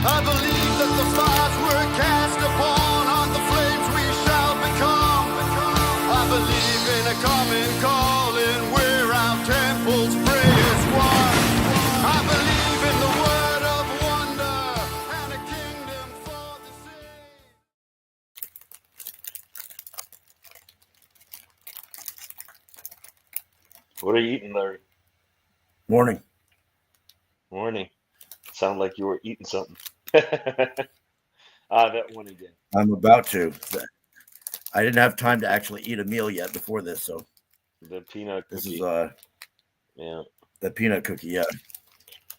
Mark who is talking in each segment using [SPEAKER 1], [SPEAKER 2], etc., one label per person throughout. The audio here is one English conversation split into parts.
[SPEAKER 1] I believe that the fires we're cast upon are the flames we shall become. I believe in a common calling where our temples pray as one. I believe in the word of wonder and a kingdom for the saved.
[SPEAKER 2] What are you eating, Larry?
[SPEAKER 3] Morning.
[SPEAKER 2] Morning. Sound like you were eating something. That one again.
[SPEAKER 3] I'm about to. I didn't have time to actually eat a meal yet before this, so
[SPEAKER 2] The peanut
[SPEAKER 3] this
[SPEAKER 2] cookie.
[SPEAKER 3] is
[SPEAKER 2] Yeah,
[SPEAKER 3] the peanut cookie, yeah,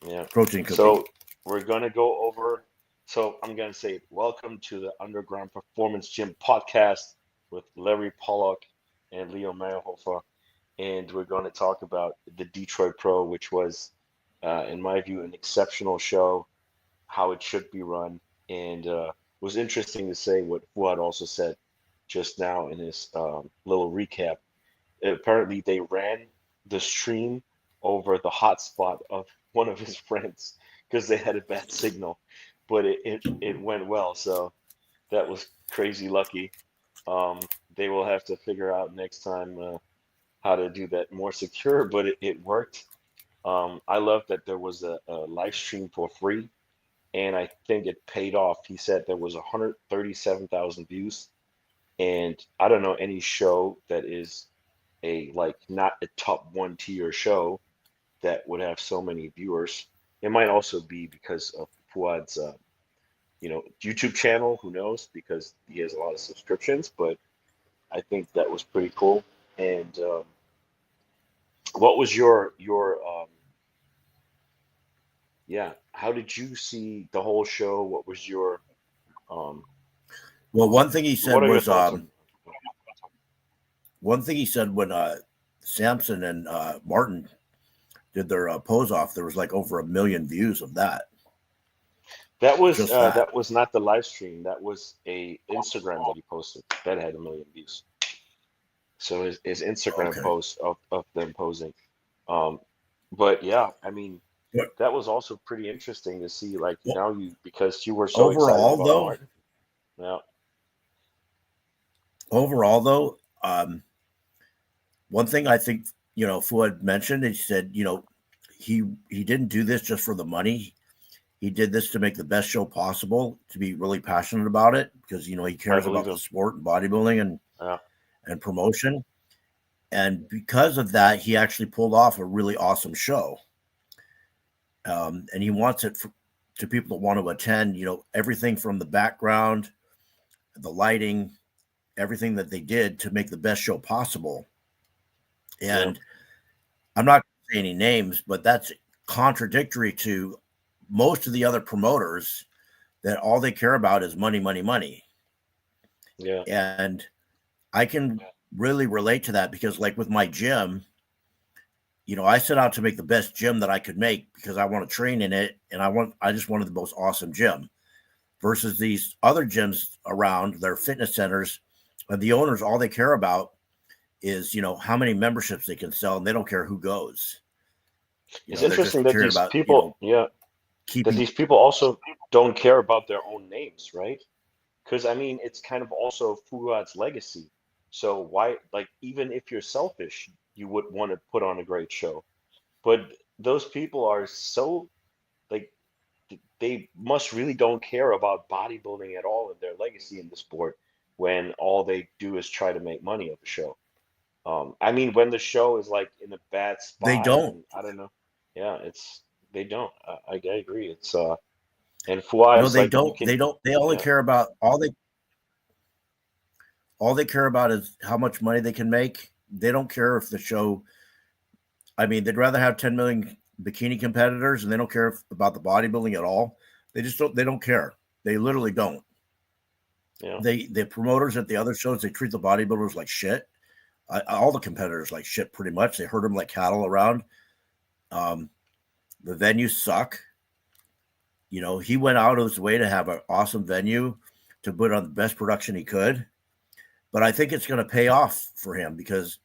[SPEAKER 2] yeah.
[SPEAKER 3] protein cookie.
[SPEAKER 2] So we're gonna go over. So I'm gonna say welcome to the Underground Performance Gym podcast with Larry Pollock and Leo Mayhofer, and we're going to talk about the Detroit Pro, which was, in my view, an exceptional show, how it should be run, and was interesting to say what Fuad also said just now in his little recap. Apparently, they ran the stream over the hotspot of one of his friends because they had a bad signal, but it went well. So that was crazy lucky. They will have to figure out next time how to do that more secure, but it worked. I love that there was a live stream for free, and I think it paid off. He said there was 137,000 views, and I don't know any show that is a like not a top one tier show that would have so many viewers. It might also be because of Fuad's YouTube channel. Who knows? Because he has a lot of subscriptions, but I think that was pretty cool. And what was your yeah? How did you see the whole show? What was your um?
[SPEAKER 3] Well, one thing he
[SPEAKER 2] What
[SPEAKER 3] said
[SPEAKER 2] are your
[SPEAKER 3] was
[SPEAKER 2] thoughts on?
[SPEAKER 3] one thing he said when Samson and Martin did their pose off, there was like over 1 million views of that. Just that.
[SPEAKER 2] That was not the live stream. That was a Instagram that he posted that had 1 million views. So his Instagram
[SPEAKER 3] Okay.
[SPEAKER 2] post of them posing. Um, but yeah, I mean,
[SPEAKER 3] But
[SPEAKER 2] that was also pretty interesting to see. Like
[SPEAKER 3] well,
[SPEAKER 2] now because you were so excited about Martin. Yeah,
[SPEAKER 3] overall though, one thing I think Fuad mentioned, he said, he didn't do this just for the money. He did this to make the best show possible, to be really passionate about it because he
[SPEAKER 2] I
[SPEAKER 3] cares
[SPEAKER 2] believe
[SPEAKER 3] about the
[SPEAKER 2] him.
[SPEAKER 3] sport and bodybuilding
[SPEAKER 2] Yeah,
[SPEAKER 3] and promotion. And because of that, he actually pulled off a really awesome show. And he wants it to people that want to attend, everything from the background, the lighting, everything that they did to make the best show possible.
[SPEAKER 2] yeah.
[SPEAKER 3] And I'm not going to say any names, but that's contradictory to most of the other promoters that all they care about is money, money, money.
[SPEAKER 2] Yeah.
[SPEAKER 3] And I can really relate to that because, like with my gym, I set out to make the best gym that I could make because I want to train in it, and I just wanted the most awesome gym. Versus these other gyms around, their fitness centers, and the owners, all they care about is how many memberships they can sell, and they don't care who goes.
[SPEAKER 2] It's
[SPEAKER 3] They're
[SPEAKER 2] interesting
[SPEAKER 3] just
[SPEAKER 2] that
[SPEAKER 3] caring
[SPEAKER 2] these
[SPEAKER 3] about
[SPEAKER 2] people, yeah, that
[SPEAKER 3] keeping.
[SPEAKER 2] these people also don't care about their own names, right? Because I mean, it's kind of also Fuad's legacy. So why, like, even if you're selfish, you would want to put on a great show. But those people are so like they must really don't care about bodybuilding at all and their legacy in the sport when all they do is try to make money of the show. I mean, when the show is like in a bad
[SPEAKER 3] They
[SPEAKER 2] spot,
[SPEAKER 3] don't.
[SPEAKER 2] and I don't know, yeah, it's they don't. I agree. It's and Fuad
[SPEAKER 3] No,
[SPEAKER 2] is
[SPEAKER 3] they
[SPEAKER 2] like you
[SPEAKER 3] don't.
[SPEAKER 2] can,
[SPEAKER 3] They don't. They only
[SPEAKER 2] yeah,
[SPEAKER 3] care about all they care about is how much money they can make. They don't care if the show. I mean, they'd rather have 10 million bikini competitors, and they don't care about the bodybuilding at all. They just don't. They don't care. They literally don't.
[SPEAKER 2] yeah,
[SPEAKER 3] The promoters at the other shows, they treat the bodybuilders like shit. All the competitors like shit, pretty much. They herd them like cattle around. Um, the venues suck. He went out of his way to have an awesome venue to put on the best production he could. But I think it's going to pay off for him because,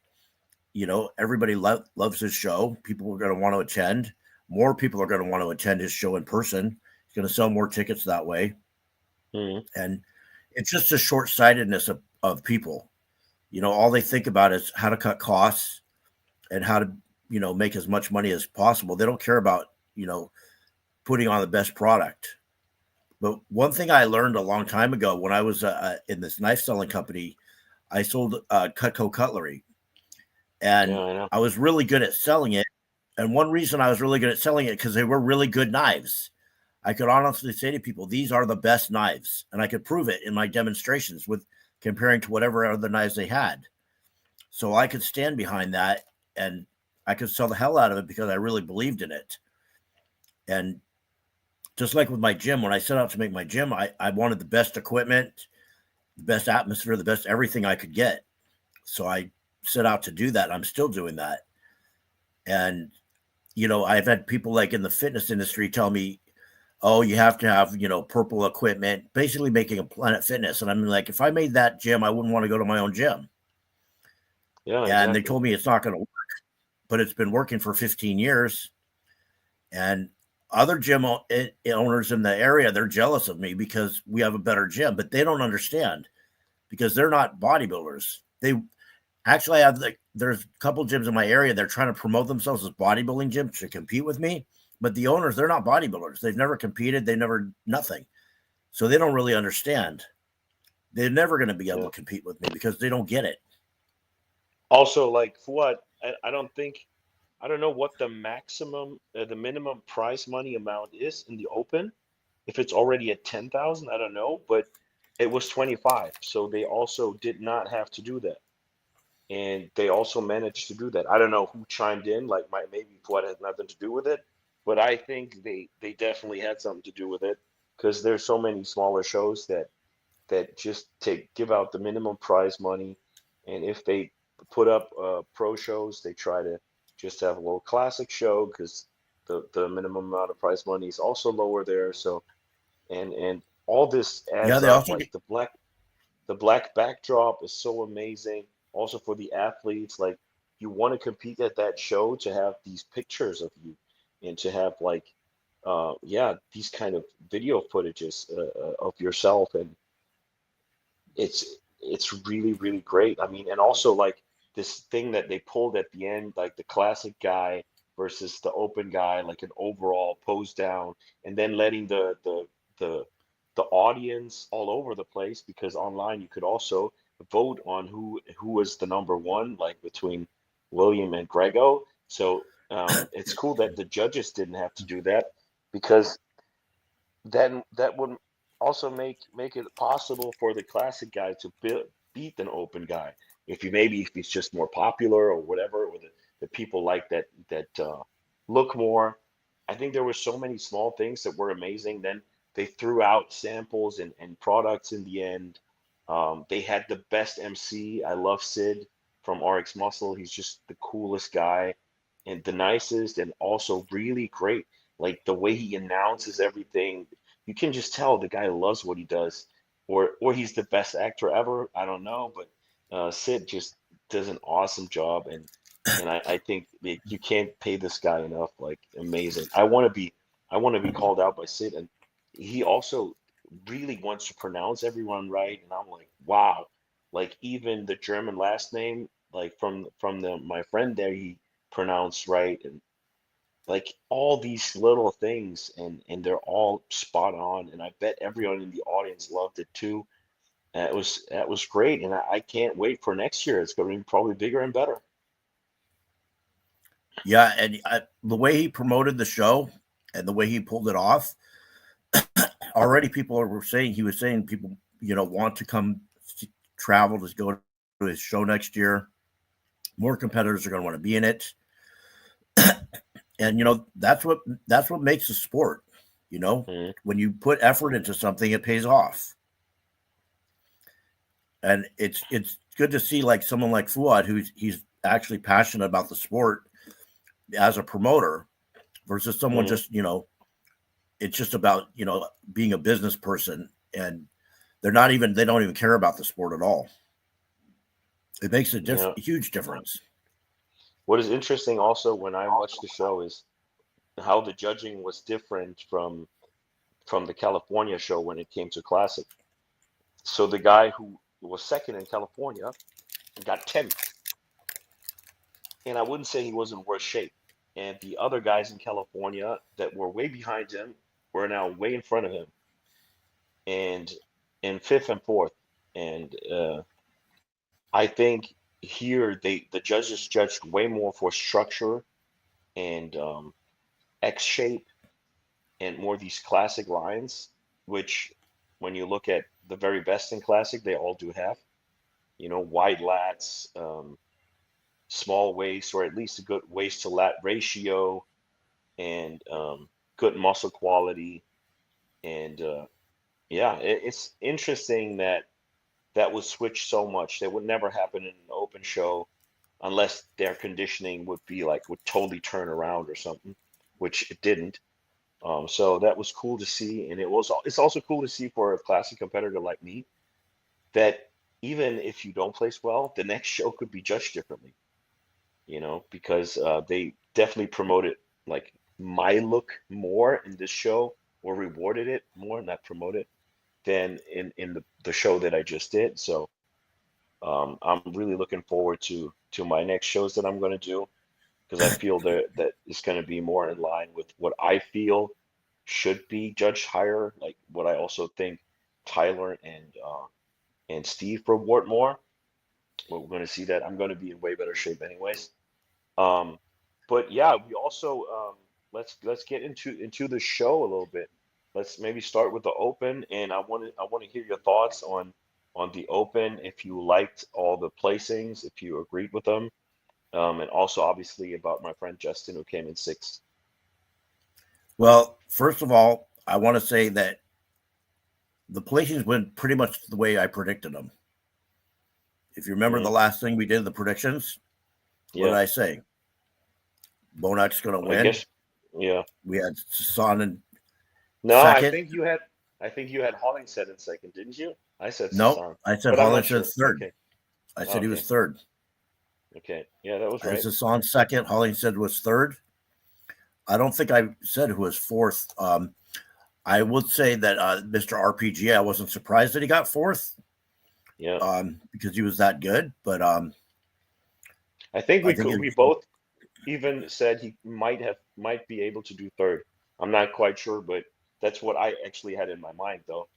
[SPEAKER 3] everybody loves his show. People are going to want to attend. More people are going to want to attend his show in person. He's going to sell more tickets that way.
[SPEAKER 2] Mhm.
[SPEAKER 3] And it's just a short-sightedness of people. All they think about is how to cut costs and how to, make as much money as possible. They don't care about, putting on the best product. But one thing I learned a long time ago when I was in this knife selling company, I sold Cutco cutlery,
[SPEAKER 2] Yeah,
[SPEAKER 3] and
[SPEAKER 2] I know.
[SPEAKER 3] I was really good at selling it. And one reason I was really good at selling it because they were really good knives. I could honestly say to people, these are the best knives, and I could prove it in my demonstrations with comparing to whatever other knives they had. So I could stand behind that, and I could sell the hell out of it because I really believed in it. And just like with my gym, when I set out to make my gym, I wanted the best equipment, the best atmosphere, the best everything I could get. So I set out to do that. I'm still doing that. And, I've had people like in the fitness industry tell me, oh, you have to have, purple equipment, basically making a Planet Fitness. And I'm like, if I made that gym, I wouldn't want to go to my own gym.
[SPEAKER 2] Yeah,
[SPEAKER 3] And they
[SPEAKER 2] exactly.
[SPEAKER 3] told me it's not going to work, but it's been working for 15 years. And other gym owners in the area, they're jealous of me because we have a better gym, but they don't understand because they're not bodybuilders. They actually have there's a couple gyms in my area. They're trying to promote themselves as bodybuilding gyms to compete with me. But the owners, they're not bodybuilders. They've never competed. They never nothing. So they don't really understand. They're never going to be able
[SPEAKER 2] Yeah.
[SPEAKER 3] to compete with me because they don't get it.
[SPEAKER 2] Also, like for what I don't know what the the minimum prize money amount is in the open. If it's already at 10,000, I don't know, but it was 25. So they also did not have to do that. And they also managed to do that. I don't know who chimed in, like maybe what had nothing to do with it, but I think they definitely had something to do with it because there's so many smaller shows that just give out the minimum prize money, and if they put up pro shows, they try to just have a little classic show because the minimum amount of prize money is also lower there. So and all this
[SPEAKER 3] Yeah,
[SPEAKER 2] adds
[SPEAKER 3] they
[SPEAKER 2] up.
[SPEAKER 3] also
[SPEAKER 2] Like
[SPEAKER 3] get,
[SPEAKER 2] the black backdrop is so amazing. Also for the athletes, like you want to compete at that show to have these pictures of you and to have like yeah, these kind of video footages of yourself, and it's it's really really great. I mean, and also like this thing that they pulled at the end, like the classic guy versus the open guy, like an overall pose down, and then letting the the audience all over the place, because online you could also vote on who was the number one, like between William and Greggo. So it's cool that the judges didn't have to do that, because then that would also make it possible for the classic guy to beat an open guy. If he's just more popular or whatever, or the people like that look more. I think there were so many small things that were amazing. Then they threw out samples and products in the end. They had the best MC. I love Sid from RX Muscle. He's just the coolest guy and the nicest, and also really great. Like the way he announces everything, you can just tell the guy loves what he does, or he's the best actor ever. I don't know, but Sid just does an awesome job, and I think like, you can't pay this guy enough. Like amazing. I want to be called out by Sid, and he also really wants to pronounce everyone right, and I'm like, wow. Like even the German last name, like from the my friend there, he pronounced right, and like all these little things, and they're all spot on, and I bet everyone in the audience loved it too. That was great, and I can't wait for next year. It's going to be probably bigger and better.
[SPEAKER 3] yeah, and the way he promoted the show and the way he pulled it off, already people were saying he was saying people want to come travel to go to his show next year. More competitors are going to want to be in it, and that's what makes the sport.
[SPEAKER 2] Mhm.
[SPEAKER 3] When you put effort into something, it pays off, and it's good to see like someone like Fuad, he's actually passionate about the sport as a promoter versus someone
[SPEAKER 2] Mhm.
[SPEAKER 3] just it's just about being a business person, and they don't even care about the sport at all. It makes a
[SPEAKER 2] Yeah.
[SPEAKER 3] huge difference.
[SPEAKER 2] What is interesting also when I watched the show is how the judging was different from the California show when it came to Classic. So the guy who was second in California got 10th. And I wouldn't say he was in worse shape. And the other guys in California that were way behind him were now way in front of him, and in fifth and fourth. And I think here the judges judged way more for structure and X shape and more these classic lines, which when you look at the very best in classic, they all do have, wide lats, small waist, or at least a good waist to lat ratio, and good muscle quality. And yeah, it's interesting that was switched so much. That would never happen in an open show unless their conditioning would totally turn around or something, which it didn't. So that was cool to see, and it's also cool to see for a classic competitor like me that even if you don't place well, the next show could be judged differently, because they definitely promoted like my look more in this show, or rewarded it more, not promoted, than in the show that I just did. So I'm really looking forward to my next shows that I'm going to do, because I feel that it's going to be more in line with what I feel should be judged higher, like what I also think Tyler and Steve reward more. But we're going to see that. I'm going to be in way better shape anyways. But yeah, we also let's get into the show a little bit. Let's maybe start with the open, and I want to hear your thoughts on the open. If you liked all the placings, if you agreed with them, and also obviously about my friend Justin, who came in sixth.
[SPEAKER 3] Well, first of all, I want to say that the placings went pretty much the way I predicted them. If you remember the last thing we did, the predictions, what did I say? Bonac's going to win.
[SPEAKER 2] I guess, yeah.
[SPEAKER 3] We had Samson in
[SPEAKER 2] No,
[SPEAKER 3] second.
[SPEAKER 2] I think you had Hollingshead in second, didn't you? I said
[SPEAKER 3] no.
[SPEAKER 2] Samson.
[SPEAKER 3] I said Hollingshead third.
[SPEAKER 2] Okay.
[SPEAKER 3] I said he was third.
[SPEAKER 2] Okay, yeah, that was right.
[SPEAKER 3] I said Samson second. Hollingshead was third. I don't think I said who was fourth. I would say that Mr. RPG, I wasn't surprised that he got fourth.
[SPEAKER 2] Yeah.
[SPEAKER 3] Because he was that good. But
[SPEAKER 2] I think we both even said he might be able to do third. I'm not quite sure, but that's what I actually had in my mind, though,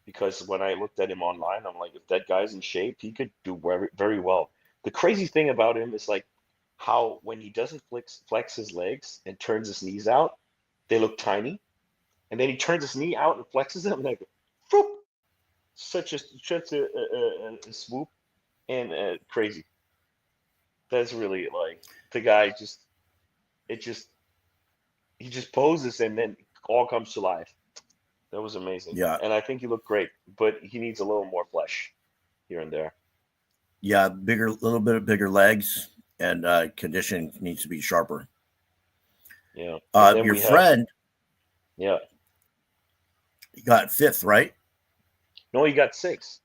[SPEAKER 2] because when I looked at him online, I'm like, if that guy's in shape, he could do very, very well. The crazy thing about him is like how when he doesn't flex his legs and turns his knees out, they look tiny, and then he turns his knee out and flexes them, and like, whoop, such a swoop, and crazy. That's really like the guy he just poses and then all comes to life. That was amazing.
[SPEAKER 3] Yeah.
[SPEAKER 2] And I think he looked great, but he needs a little more flesh here and there.
[SPEAKER 3] Yeah, little bit of bigger legs, and condition needs to be sharper.
[SPEAKER 2] Yeah.
[SPEAKER 3] Your friend,
[SPEAKER 2] yeah,
[SPEAKER 3] he got fifth, right?
[SPEAKER 2] No, he got sixth.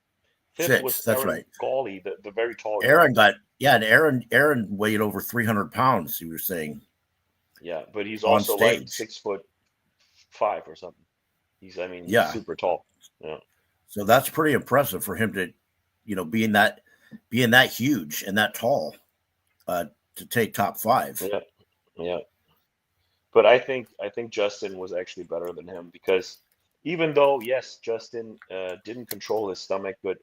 [SPEAKER 2] Fifth was
[SPEAKER 3] that's
[SPEAKER 2] Aaron
[SPEAKER 3] right.
[SPEAKER 2] Gawley, the very tall guy.
[SPEAKER 3] And Aaron weighed over 300 pounds, you were saying.
[SPEAKER 2] Yeah, but he's also like 6'5" or something. He's super tall. Yeah.
[SPEAKER 3] So that's pretty impressive for him to, being that huge and that tall, to take top 5.
[SPEAKER 2] Yeah. Yeah. But I think Justin was actually better than him, because even though, yes, Justin didn't control his stomach good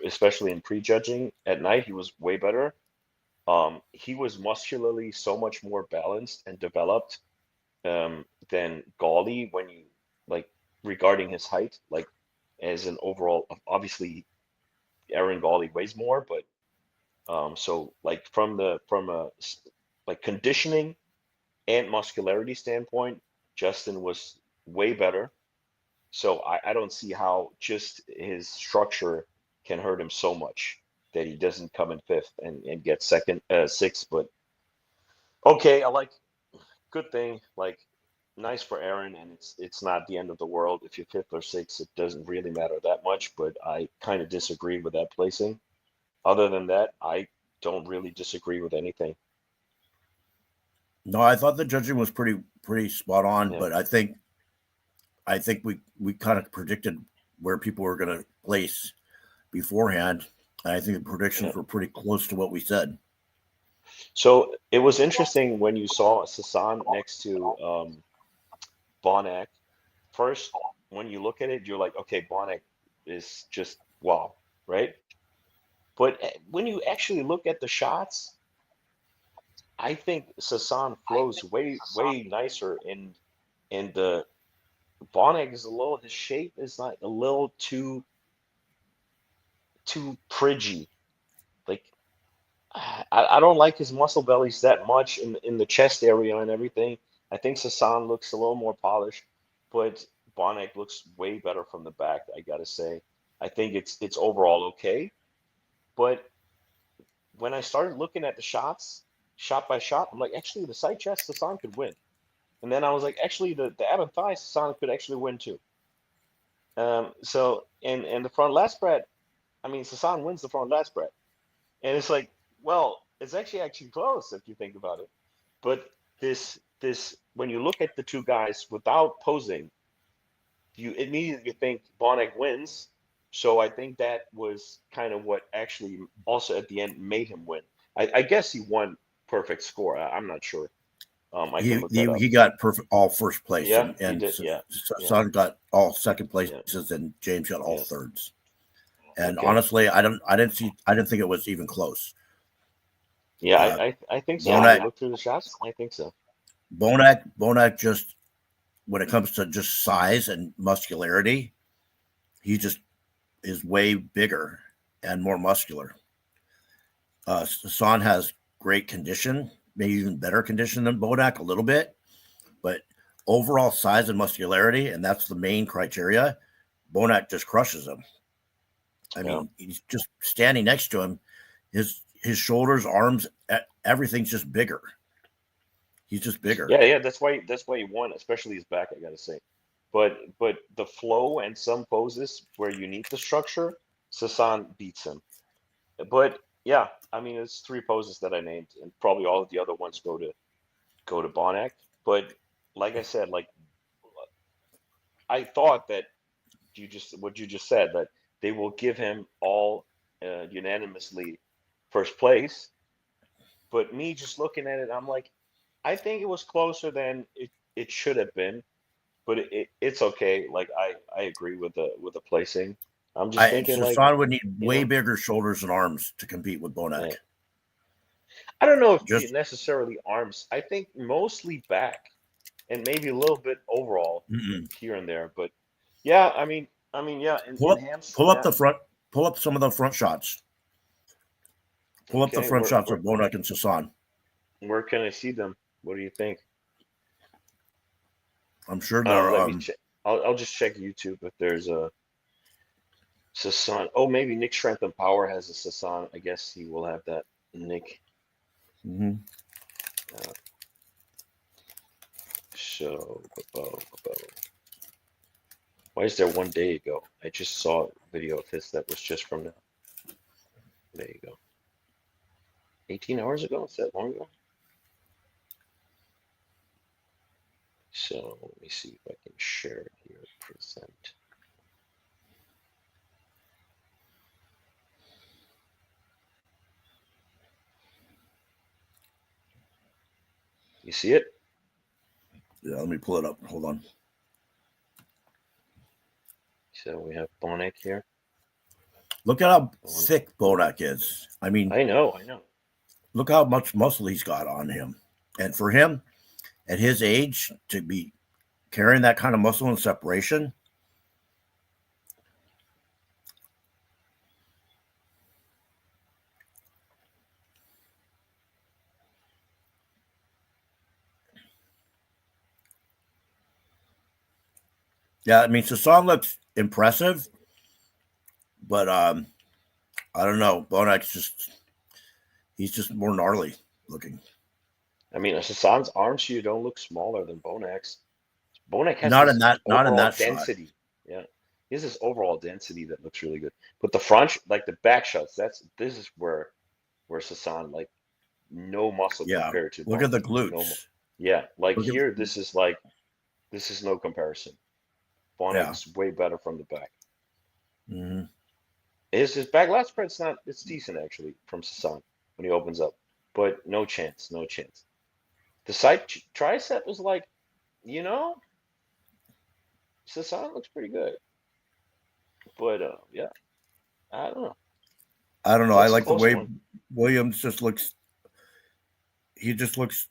[SPEAKER 2] especially in prejudging at night, he was way better. He was muscularly so much more balanced and developed than Gawley when you regarding his height, as an overall. Obviously, Aaron Gawley weighs more, but so from a conditioning and muscularity standpoint, Justin was way better. So I don't see how just his structure can hurt him so much that he doesn't come in fifth and get sixth. But okay, good thing, nice for Aaron, and it's not the end of the world if you're fifth or sixth. It doesn't really matter that much, but I kind of disagree with that placing. Other than that, I don't really disagree with anything.
[SPEAKER 3] No, I thought the judging was pretty spot on,
[SPEAKER 2] Yeah.
[SPEAKER 3] but I think I think we kind of predicted where people were going to place beforehand. And I think the predictions were pretty close to what we said.
[SPEAKER 2] So it was interesting when you saw Sasan next to Bonac. First, when you look at it, you're like, okay, Bonac is just wow, right? But when you actually look at the shots, I think Sasan flows way nicer, and the Bonac is a little, his shape is like a little too pridgy. Like I don't like his muscle bellies that much in the chest area and everything. I think Sasan looks a little more polished, but Bonac looks way better from the back, I gotta say. I think it's overall okay, but when I started looking at the shots, shot by shot, I'm like, actually, the side chest, Sasan could win. And then I was like, actually, the ab and thigh, Sasan could actually win too. So, and the front lat spread, I mean, Sasan wins the front lat spread. And it's like, well, it's actually close if you think about it. But this when you look at the two guys without posing, you immediately think Bonac wins. So I think that was kind of what actually also at the end made him win. I guess he won perfect score. I'm not sure. I can look that up.
[SPEAKER 3] He got perfect all first place,
[SPEAKER 2] Yeah, he
[SPEAKER 3] and
[SPEAKER 2] did. Yeah,
[SPEAKER 3] Son got all second
[SPEAKER 2] yeah,
[SPEAKER 3] places, and James got all
[SPEAKER 2] yeah.
[SPEAKER 3] thirds. And
[SPEAKER 2] Okay.
[SPEAKER 3] honestly, I didn't think it was even close.
[SPEAKER 2] Yeah, I think so. When
[SPEAKER 3] Bonac,
[SPEAKER 2] you look through the shots, I think so.
[SPEAKER 3] Bonac just, when it comes to just size and muscularity, he just is way bigger and more muscular. Son has great condition, maybe even better condition than Bonac a little bit, but overall size and muscularity, and that's the main criteria, Bonac just crushes him. I mean, he's just standing next to him. His shoulders, arms, everything's just bigger. He's just bigger.
[SPEAKER 2] Yeah. That's why he won, especially his back, I gotta say. But the flow and some poses where you need the structure, Sasan beats him. But yeah, I mean it's three poses that I named, and probably all of the other ones go to Bonac. But like I said, like I thought that what you just said, that they will give him all unanimously first place. But me just looking at it, I'm like, I think it was closer than it should have been. But it's okay. Like I agree with the placing. I'm just thinking like,
[SPEAKER 3] Sasan would need
[SPEAKER 2] you
[SPEAKER 3] way
[SPEAKER 2] know,
[SPEAKER 3] bigger shoulders and arms to compete with Bonac.
[SPEAKER 2] yeah. I don't know if
[SPEAKER 3] Just
[SPEAKER 2] necessarily arms. I think mostly back and maybe a little bit overall here and there. But yeah, yeah,
[SPEAKER 3] pull
[SPEAKER 2] in
[SPEAKER 3] up
[SPEAKER 2] hams,
[SPEAKER 3] pull up
[SPEAKER 2] yeah.
[SPEAKER 3] the front, pull up some of the front shots. Pull up the
[SPEAKER 2] Okay,
[SPEAKER 3] front shots of Bonac and Sasan.
[SPEAKER 2] where can I see them? What do you think?
[SPEAKER 3] I'm sure they're
[SPEAKER 2] Let me check. I'll just check YouTube if there's a Sasan. Oh, maybe Nick Strength and Power has a Sasan. I guess he will have that. Nick.
[SPEAKER 3] mhm.
[SPEAKER 2] So, why is there 1 day ago? I just saw a video of his that was just from now. There you go. 18 hours ago? Is that long ago? So let me see if I can share it here. Present. You see it?
[SPEAKER 3] Yeah, let me pull it up. Hold on.
[SPEAKER 2] So we have Bonac here.
[SPEAKER 3] Look at how thick Bonac is. I mean,
[SPEAKER 2] I know.
[SPEAKER 3] look how much muscle he's got on him. And for him, at his age, to be carrying that kind of muscle and separation, yeah, I mean, Sasan looks impressive, but I don't know. Bonac's he's just more gnarly looking.
[SPEAKER 2] I mean, Sasan's arms here don't look smaller than Bonac's. Bonac has
[SPEAKER 3] Not
[SPEAKER 2] this
[SPEAKER 3] in
[SPEAKER 2] overall
[SPEAKER 3] that shot.
[SPEAKER 2] density. Yeah, he has this overall density that looks really good. But the front, like the back shots, this is where Sasan, like, no muscle
[SPEAKER 3] Yeah.
[SPEAKER 2] compared to
[SPEAKER 3] Look
[SPEAKER 2] Bonac.
[SPEAKER 3] at the
[SPEAKER 2] No,
[SPEAKER 3] glutes.
[SPEAKER 2] yeah, like
[SPEAKER 3] Look at
[SPEAKER 2] here, this is no comparison. Bonac's way better from the back.
[SPEAKER 3] Mm-hmm.
[SPEAKER 2] His back lat spread's not, it's decent actually from Samson when he opens up, but no chance, no chance. The side tricep is like, you know, Samson looks pretty good, but yeah, I don't know.
[SPEAKER 3] I don't know. I
[SPEAKER 2] That's a
[SPEAKER 3] like the
[SPEAKER 2] close
[SPEAKER 3] way
[SPEAKER 2] one.
[SPEAKER 3] Williams just looks. He just looks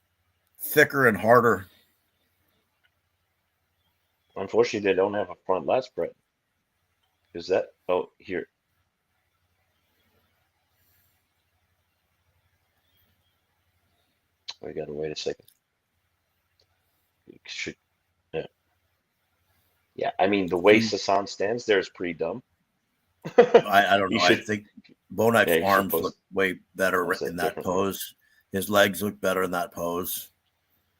[SPEAKER 3] thicker and harder.
[SPEAKER 2] Unfortunately, they don't have a front lat spread. Is that, oh, here. I gotta wait a second. Should, yeah. Yeah, I mean, the way Samson stands there is pretty dumb.
[SPEAKER 3] I don't
[SPEAKER 2] He
[SPEAKER 3] know. I
[SPEAKER 2] should,
[SPEAKER 3] think Bonac's
[SPEAKER 2] yeah, he should
[SPEAKER 3] arms
[SPEAKER 2] post,
[SPEAKER 3] look way better
[SPEAKER 2] post
[SPEAKER 3] in
[SPEAKER 2] that
[SPEAKER 3] that
[SPEAKER 2] differently.
[SPEAKER 3] pose. His legs look better in that pose.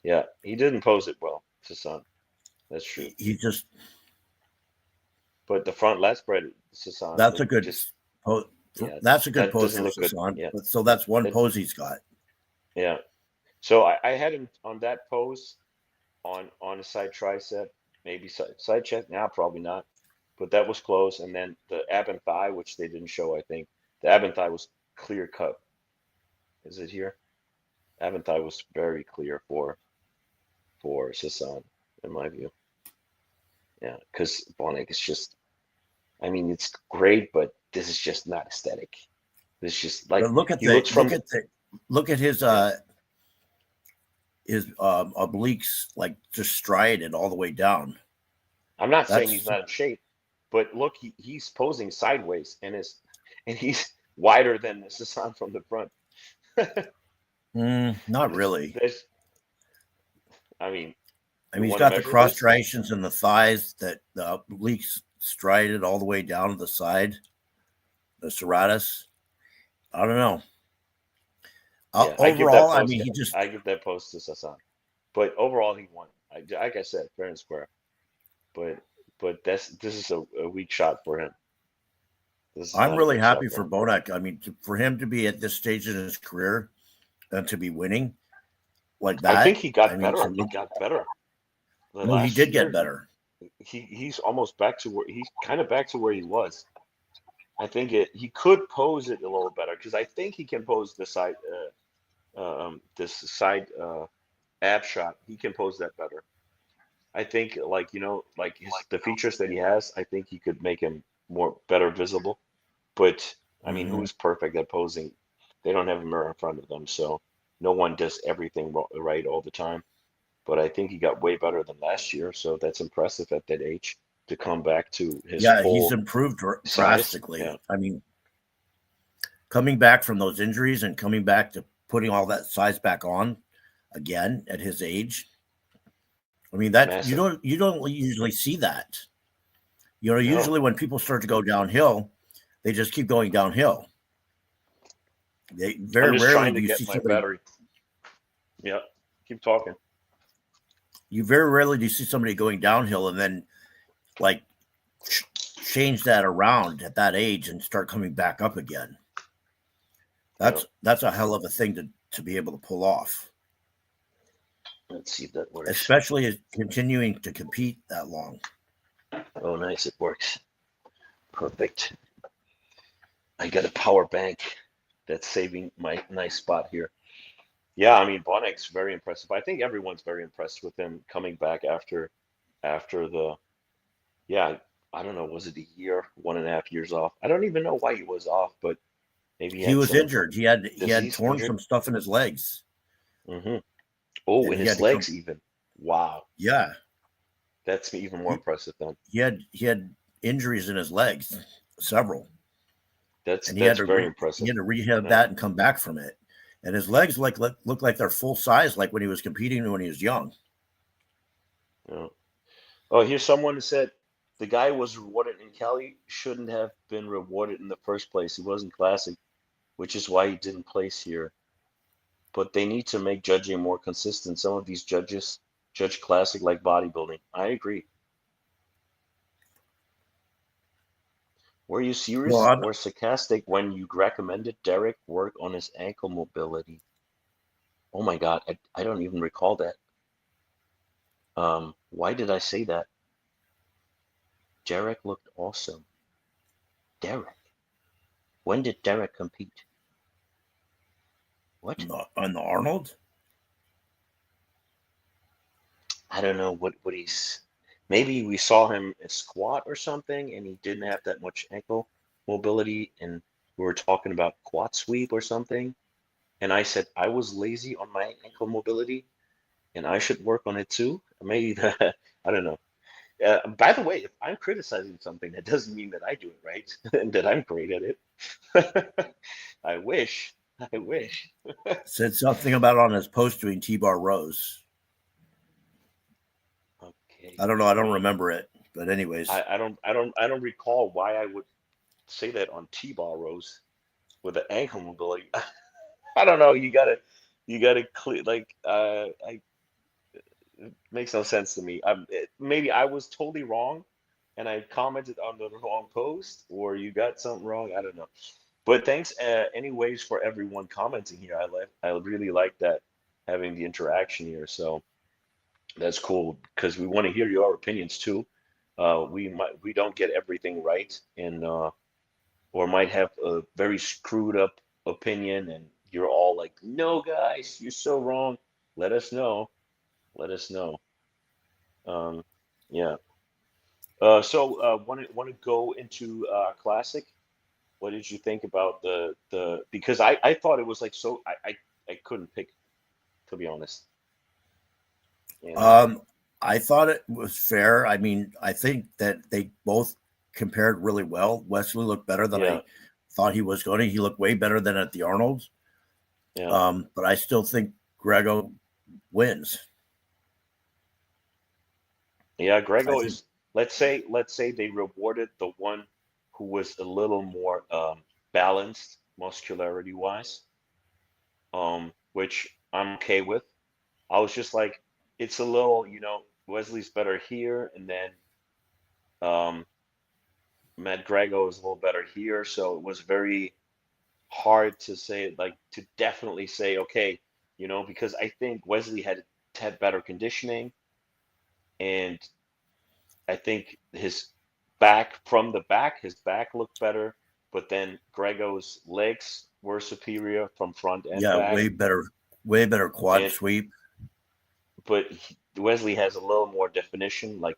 [SPEAKER 2] Yeah, he didn't pose it well, Samson. That's true.
[SPEAKER 3] He just
[SPEAKER 2] But the front lat spread, Samson
[SPEAKER 3] that's a
[SPEAKER 2] looked
[SPEAKER 3] good
[SPEAKER 2] just,
[SPEAKER 3] pose.
[SPEAKER 2] yeah,
[SPEAKER 3] That's a good
[SPEAKER 2] that
[SPEAKER 3] pose
[SPEAKER 2] doesn't
[SPEAKER 3] for
[SPEAKER 2] look good.
[SPEAKER 3] Samson.
[SPEAKER 2] Yeah,
[SPEAKER 3] So that's one
[SPEAKER 2] that,
[SPEAKER 3] pose he's got.
[SPEAKER 2] yeah. So I had him on that pose on a side tricep, maybe side check. Now probably not, but that was close. And then the ab and thigh, which they didn't show, I think the ab and thigh was clear cut. Is it here? Ab and thigh was very clear for Samson, in my view. Yeah, because Bonac is just, I mean, it's great, but this is just not aesthetic. This is just like
[SPEAKER 3] But look at
[SPEAKER 2] he looks from, yeah.
[SPEAKER 3] His obliques like just striated all the way down.
[SPEAKER 2] I'm not saying he's
[SPEAKER 3] That's
[SPEAKER 2] not in shape, but look, he's posing sideways and he's wider than Samson from the front.
[SPEAKER 3] not really.
[SPEAKER 2] There's, I mean,
[SPEAKER 3] I
[SPEAKER 2] you
[SPEAKER 3] mean, he's
[SPEAKER 2] want to
[SPEAKER 3] got the
[SPEAKER 2] measure
[SPEAKER 3] cross
[SPEAKER 2] this?
[SPEAKER 3] striations in the thighs that the obliques strided all the way down to the side. The serratus. I don't know.
[SPEAKER 2] Yeah, I give that
[SPEAKER 3] Overall, I
[SPEAKER 2] post.
[SPEAKER 3] mean, he just.
[SPEAKER 2] I give that post to Samson, but overall he won. Like I said, fair and square. But this is a weak shot for him. This is
[SPEAKER 3] I'm
[SPEAKER 2] not a
[SPEAKER 3] really
[SPEAKER 2] good shot
[SPEAKER 3] happy
[SPEAKER 2] for
[SPEAKER 3] for
[SPEAKER 2] him.
[SPEAKER 3] Bonac. I mean, for him to be at this stage in his career and to be winning like
[SPEAKER 2] I think
[SPEAKER 3] that.
[SPEAKER 2] he
[SPEAKER 3] I
[SPEAKER 2] got
[SPEAKER 3] mean,
[SPEAKER 2] better. He got better. The
[SPEAKER 3] no, he
[SPEAKER 2] last
[SPEAKER 3] did get
[SPEAKER 2] year,
[SPEAKER 3] better.
[SPEAKER 2] he's almost back to where he's kind of back to where he was. I think he could pose it a little better because I think he can pose the side this side ab shot. He can pose that better. I think like like the features that he has, I think he could make him more better visible. But I mean,
[SPEAKER 3] Mm-hmm.
[SPEAKER 2] who's perfect at posing? They don't have a mirror in front of them, so no one does everything right all the time. But I think he got way better than last year, so that's impressive at that age to come back to his
[SPEAKER 3] Yeah, he's
[SPEAKER 2] full
[SPEAKER 3] improved
[SPEAKER 2] size. Yeah,
[SPEAKER 3] drastically. I mean, coming back from those injuries and coming back to putting all that size back on again at his age. I mean, that
[SPEAKER 2] massive.
[SPEAKER 3] you don't usually see that.
[SPEAKER 2] No,
[SPEAKER 3] Usually when people start to go downhill, they just keep going downhill. They
[SPEAKER 2] I'm
[SPEAKER 3] very
[SPEAKER 2] just
[SPEAKER 3] rarely
[SPEAKER 2] trying
[SPEAKER 3] do
[SPEAKER 2] to
[SPEAKER 3] you
[SPEAKER 2] get
[SPEAKER 3] see
[SPEAKER 2] my
[SPEAKER 3] somebody.
[SPEAKER 2] battery. Yeah, keep talking.
[SPEAKER 3] You very rarely do you see somebody going downhill and then like change that around at that age and start coming back up again.
[SPEAKER 2] Yeah.
[SPEAKER 3] That's a hell of a thing to be able to pull off,
[SPEAKER 2] Let's see if that works.
[SPEAKER 3] especially as continuing to compete that long.
[SPEAKER 2] Oh, nice, it works. Perfect. I got a power bank that's saving my nice spot here. Yeah, I mean, Bonac's very impressive. I think everyone's very impressed with him coming back after the, yeah, I don't know, was it a year, 1.5 years off? I don't even know why he was off, but maybe he
[SPEAKER 3] He
[SPEAKER 2] had
[SPEAKER 3] was
[SPEAKER 2] some
[SPEAKER 3] injured. He had
[SPEAKER 2] disease
[SPEAKER 3] torn
[SPEAKER 2] injured.
[SPEAKER 3] some stuff in his legs,
[SPEAKER 2] Hmm. Oh,
[SPEAKER 3] and
[SPEAKER 2] in
[SPEAKER 3] he
[SPEAKER 2] his
[SPEAKER 3] had to come.
[SPEAKER 2] legs even. Wow,
[SPEAKER 3] Yeah,
[SPEAKER 2] that's even more
[SPEAKER 3] he,
[SPEAKER 2] impressive then.
[SPEAKER 3] he had injuries in his legs, several,
[SPEAKER 2] That's
[SPEAKER 3] and
[SPEAKER 2] that's very
[SPEAKER 3] he
[SPEAKER 2] impressive.
[SPEAKER 3] had to rehab
[SPEAKER 2] Yeah,
[SPEAKER 3] that and come back from it. And his legs look like they're full size, like when he was competing when he was young.
[SPEAKER 2] yeah. Oh, here's someone who said the guy was rewarded in Cali shouldn't have been rewarded in the first place. He wasn't classic, which is why he didn't place here. But they need to make judging more consistent. Some of these judges judge classic like bodybuilding. I agree. Were you
[SPEAKER 3] Well,
[SPEAKER 2] serious or sarcastic when you recommended Derek work on his ankle mobility? Oh my God, I don't even recall that. Why did I say that? Derek looked awesome. Derek? When did Derek compete? What?
[SPEAKER 3] On the Arnold?
[SPEAKER 2] I don't know what he's. Maybe we saw him squat or something, and he didn't have that much ankle mobility, and we were talking about quad sweep or something. And I said I was lazy on my ankle mobility, and I should work on it too. Maybe that, I don't know. By the way, if I'm criticizing something, that doesn't mean that I do it right and that I'm great at it. I wish. I wish.
[SPEAKER 3] Said something about on his post doing T-bar rows.
[SPEAKER 2] Okay.
[SPEAKER 3] I don't know. I don't remember it, but anyways,
[SPEAKER 2] I don't recall why I would say that on T-bar rows with the ankle mobility. I don't know. You gotta clear like it makes no sense to me. Maybe I was totally wrong, and I commented on the wrong post, or you got something wrong. I don't know. But thanks, anyways, for everyone commenting here. I really like that having the interaction here. So that's cool because we want to hear your opinions too. We don't get everything right, and or might have a very screwed up opinion, and you're all like, "No, guys, you're so wrong." Let us know. Let us know. Um, yeah. So want to go into classic? What did you think about the because I thought it was like so I couldn't pick, to be honest. And
[SPEAKER 3] I thought it was fair. I mean, I think that they both compared really well. Wesley looked better than
[SPEAKER 2] yeah,
[SPEAKER 3] I thought he was going to. He looked way better than at the Arnold's.
[SPEAKER 2] yeah,
[SPEAKER 3] But I still think Greggo wins.
[SPEAKER 2] yeah.
[SPEAKER 3] I
[SPEAKER 2] Greggo
[SPEAKER 3] think,
[SPEAKER 2] is let's say they rewarded the one who was a little more balanced muscularity wise, which I'm okay with. I was just like, it's a little, Wesley's better here, and then um, Matt Greggo is a little better here. So it was very hard to say, like, to definitely say, okay, because I think Wesley had better conditioning, and I think his back looked better, but then Greggo's legs were superior from front and
[SPEAKER 3] yeah,
[SPEAKER 2] back,
[SPEAKER 3] way better quad
[SPEAKER 2] and
[SPEAKER 3] sweep.
[SPEAKER 2] but Wesley has a little more definition, like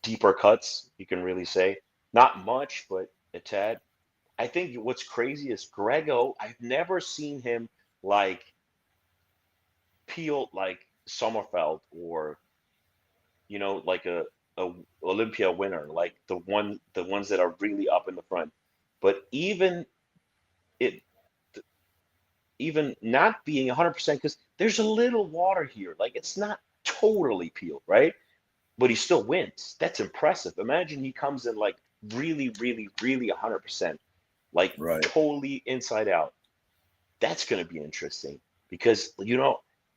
[SPEAKER 2] deeper cuts, you can really say. Not much, but a tad. I think what's crazy is Greggo, I've never seen him like peel like Sommerfeld or like a Olympia winner, like the ones that are really up in the front. But it even not being 100% because there's a little water here. Like it's not totally peeled, right? But he still wins. That's impressive. Imagine he comes in like really, really, really 100%, like
[SPEAKER 3] Right.
[SPEAKER 2] totally inside out. That's going to be interesting because,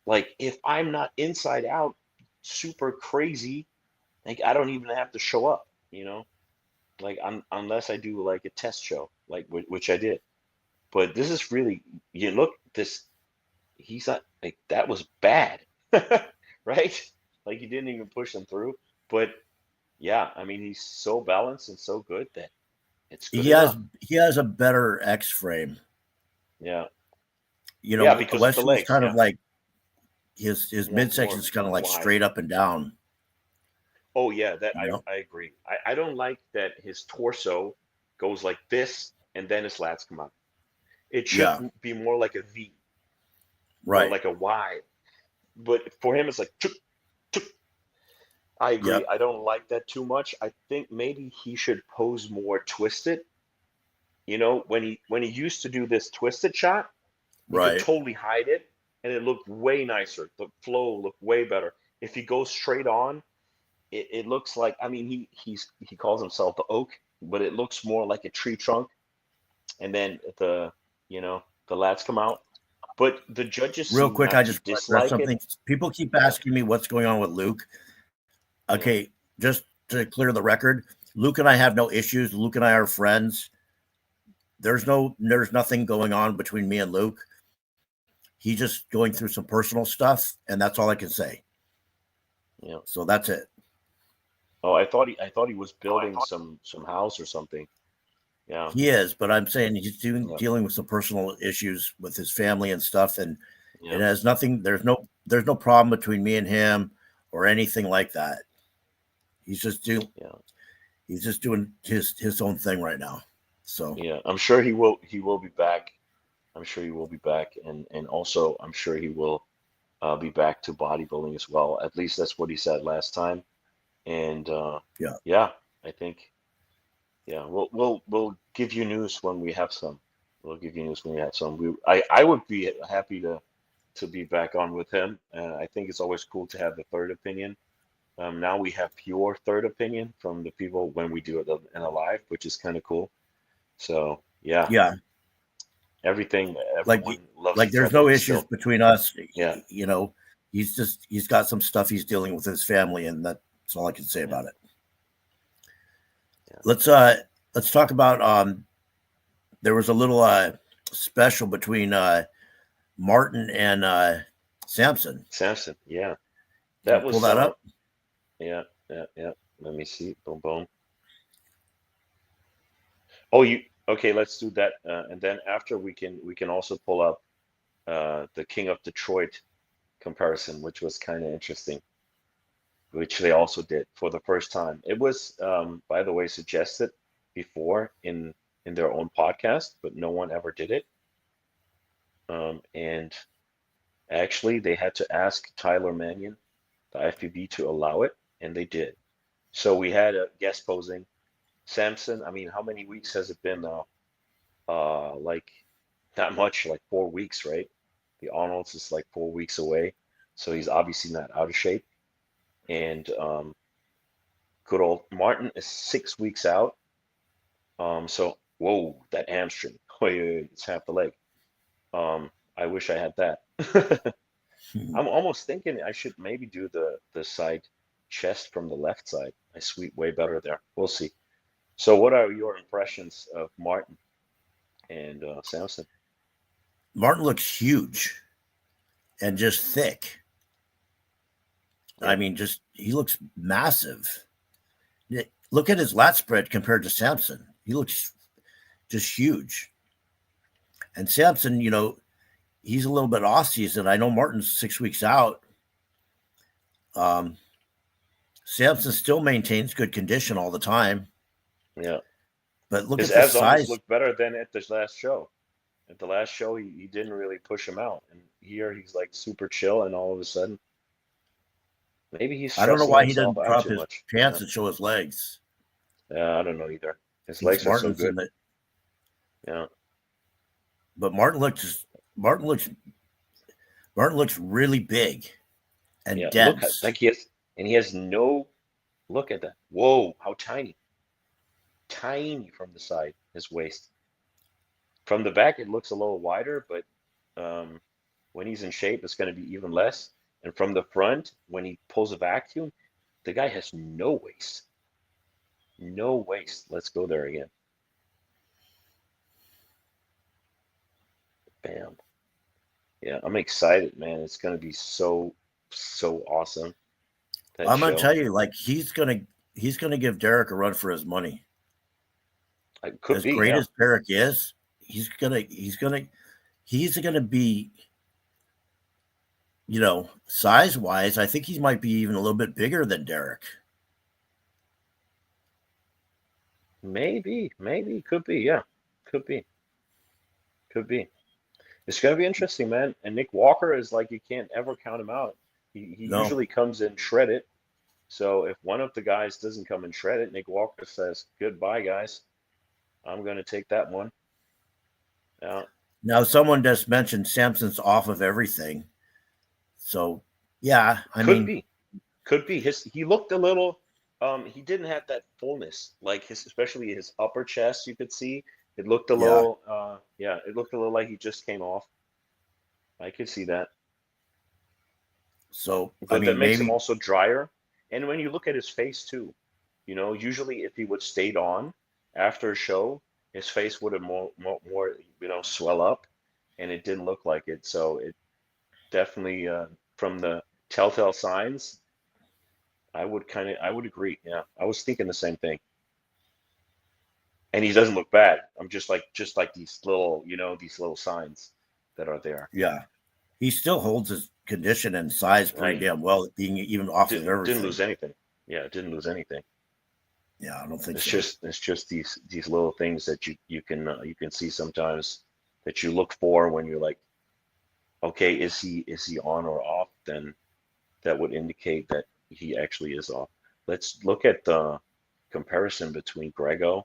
[SPEAKER 2] like if I'm not inside out super crazy, like I don't even have to show up, like unless I do like a test show, like which I did. But this is really, you look this, he's not like that was bad, right? Like he didn't even push them through. But yeah, I mean he's so balanced and so good that it's good
[SPEAKER 3] He has
[SPEAKER 2] enough.
[SPEAKER 3] he has a better X frame.
[SPEAKER 2] Yeah,
[SPEAKER 3] You
[SPEAKER 2] yeah,
[SPEAKER 3] know,
[SPEAKER 2] because of the
[SPEAKER 3] Wesley's
[SPEAKER 2] legs.
[SPEAKER 3] kind of
[SPEAKER 2] Yeah,
[SPEAKER 3] like his midsection
[SPEAKER 2] more
[SPEAKER 3] is kind of like
[SPEAKER 2] wide.
[SPEAKER 3] straight up and down.
[SPEAKER 2] Oh yeah, that
[SPEAKER 3] You know,
[SPEAKER 2] I agree. I don't like that his torso goes like this and then his lats come out. It should
[SPEAKER 3] yeah,
[SPEAKER 2] be more like a V or
[SPEAKER 3] right,
[SPEAKER 2] like a Y. But for him, it's like tuk, tuk. I agree.
[SPEAKER 3] yep,
[SPEAKER 2] I don't like that too much. I think maybe he should pose more twisted. When he used to do this twisted shot, he could
[SPEAKER 3] right.
[SPEAKER 2] totally hide it, and it looked way nicer. The flow looked way better. If he goes straight on, it looks like, I mean, he calls himself the oak, but it looks more like a tree trunk, and then the lats come out. But the judges
[SPEAKER 3] Real
[SPEAKER 2] seem
[SPEAKER 3] quick, I
[SPEAKER 2] not to
[SPEAKER 3] just want to address
[SPEAKER 2] dislike it.
[SPEAKER 3] something. People keep
[SPEAKER 2] Yeah,
[SPEAKER 3] asking me what's going on with Luke.
[SPEAKER 2] yeah,
[SPEAKER 3] Okay, just to clear the record, Luke and I have no issues. Luke and I are friends. There's nothing going on between me and Luke. He's just going through some personal stuff, and that's all I can say.
[SPEAKER 2] yeah.
[SPEAKER 3] So that's it.
[SPEAKER 2] Oh, I thought he was building some house or something. Yeah.
[SPEAKER 3] He is, but I'm saying he's
[SPEAKER 2] Yeah.
[SPEAKER 3] dealing with some personal issues with his family and stuff, and
[SPEAKER 2] Yeah.
[SPEAKER 3] it has nothing. There's no problem between me and him or anything like that. He's just doing
[SPEAKER 2] Yeah.
[SPEAKER 3] he's just doing his own thing right now. So
[SPEAKER 2] Yeah. I'm sure he will be back. I'm sure he will be back, and also I'm sure he will be back to bodybuilding as well. At least that's what he said last time. And
[SPEAKER 3] yeah,
[SPEAKER 2] yeah, I think yeah, we'll give you news when we have some. We'll give you news when we have some. I would be happy to be back on with him. I think it's always cool to have the third opinion. Now we have pure third opinion from the people when we do it in a live, which is kind of cool. So yeah,
[SPEAKER 3] yeah.
[SPEAKER 2] everything.
[SPEAKER 3] Like
[SPEAKER 2] Everyone loves
[SPEAKER 3] like
[SPEAKER 2] each
[SPEAKER 3] there's
[SPEAKER 2] other
[SPEAKER 3] no
[SPEAKER 2] and
[SPEAKER 3] issues
[SPEAKER 2] still,
[SPEAKER 3] between us.
[SPEAKER 2] yeah,
[SPEAKER 3] You know, he's got some stuff he's dealing with his family, and that's all I can say
[SPEAKER 2] yeah,
[SPEAKER 3] about it.
[SPEAKER 2] yeah.
[SPEAKER 3] Let's let's talk about there was a little special between Martin and Samson.
[SPEAKER 2] Samson, yeah,
[SPEAKER 3] Can
[SPEAKER 2] that
[SPEAKER 3] you pull
[SPEAKER 2] was
[SPEAKER 3] that up?
[SPEAKER 2] yeah, yeah, yeah. Let me see. Boom, boom. Oh, you okay? Let's do that, and then after we can also pull up the King of Detroit comparison, which was kind of interesting, which they also did for the first time. It was, by the way, suggested before in their own podcast, but no one ever did it. And actually, they had to ask Tyler Mannion, the IFBB, to allow it, and they did. So we had a guest posing. Samson, I mean, how many weeks has it been now? Like not much, like 4 weeks, right? The Arnold's is like 4 weeks away, so he's obviously not out of shape. And good old Martin is 6 weeks out. So whoa, that hamstring. Wait, wait, wait, it's half the leg. I wish I had that. I'm almost thinking I should maybe do the side chest from the left side. I sweep way better there. We'll see. So what are your impressions of Martin and Samson?
[SPEAKER 3] Martin looks huge and just thick. I
[SPEAKER 2] Yeah,
[SPEAKER 3] mean, just he looks massive. Look at his lat spread compared to Samson. He looks just huge. And Samson, he's a little bit off season. I know Martin's 6 weeks out. Um, Samson still maintains good condition all the time,
[SPEAKER 2] yeah.
[SPEAKER 3] but look
[SPEAKER 2] His
[SPEAKER 3] at the
[SPEAKER 2] abs almost
[SPEAKER 3] size.
[SPEAKER 2] looked better than at this last show. At the last show, he didn't really push him out, and here he's like super chill, and all of a sudden, maybe he's
[SPEAKER 3] I don't know
[SPEAKER 2] stressing
[SPEAKER 3] why he
[SPEAKER 2] himself
[SPEAKER 3] doesn't
[SPEAKER 2] out
[SPEAKER 3] drop
[SPEAKER 2] too
[SPEAKER 3] his
[SPEAKER 2] much.
[SPEAKER 3] pants and show his legs.
[SPEAKER 2] Yeah, I don't know either. His
[SPEAKER 3] He's
[SPEAKER 2] legs are so
[SPEAKER 3] Martin's in
[SPEAKER 2] good.
[SPEAKER 3] the,
[SPEAKER 2] Yeah,
[SPEAKER 3] but Martin looks really big and
[SPEAKER 2] yeah. Look,
[SPEAKER 3] dense.
[SPEAKER 2] like he has no. Look at that. Whoa, how tiny, tiny from the side. His waist. From the back, it looks a little wider, but um, when he's in shape, it's going to be even less. And from the front, when he pulls a vacuum, the guy has no waist. No waist. Let's go there again. Bam. Yeah, I'm excited, man. It's going to be so, so awesome, that
[SPEAKER 3] I'm gonna
[SPEAKER 2] show.
[SPEAKER 3] tell you, like he's gonna give Derek a run for his money.
[SPEAKER 2] It could
[SPEAKER 3] As
[SPEAKER 2] be,
[SPEAKER 3] great
[SPEAKER 2] yeah.
[SPEAKER 3] as Derek is, he's gonna be, size wise. I think he might be even a little bit bigger than Derek.
[SPEAKER 2] Maybe, could be, yeah. Could be, could be. It's going to be interesting, man. And Nick Walker is like, you can't ever count him out. He
[SPEAKER 3] No,
[SPEAKER 2] usually comes in shredded. So if one of the guys doesn't come in shredded, Nick Walker says, goodbye, guys. I'm going to take that one. Yeah,
[SPEAKER 3] now someone just mentioned Samson's off of everything. So yeah, I
[SPEAKER 2] could
[SPEAKER 3] mean,
[SPEAKER 2] be. Could be. He looked a little he didn't have that fullness. Like especially his upper chest, you could see. It looked a
[SPEAKER 3] yeah.
[SPEAKER 2] little yeah, it looked a little like he just came off. I could see that.
[SPEAKER 3] So I
[SPEAKER 2] But that
[SPEAKER 3] mean,
[SPEAKER 2] makes him
[SPEAKER 3] maybe
[SPEAKER 2] also drier. And when you look at his face too, usually if he would stayed on after a show, his face would have more swell up, and it didn't look like it. So it definitely from the telltale signs, I would agree. Yeah, I was thinking the same thing. And he doesn't look bad. I'm just like these little, these little signs that are there.
[SPEAKER 3] Yeah. He still holds his condition and size pretty
[SPEAKER 2] Right.
[SPEAKER 3] damn well, being even off of
[SPEAKER 2] Didn't
[SPEAKER 3] everything.
[SPEAKER 2] lose anything. Yeah, didn't lose anything.
[SPEAKER 3] Yeah, I don't think
[SPEAKER 2] It's
[SPEAKER 3] so.
[SPEAKER 2] just these little things that you can see sometimes that you look for when you're like, okay, is he on or off? Then that would indicate that he actually is off. Let's look at the comparison between Greggo.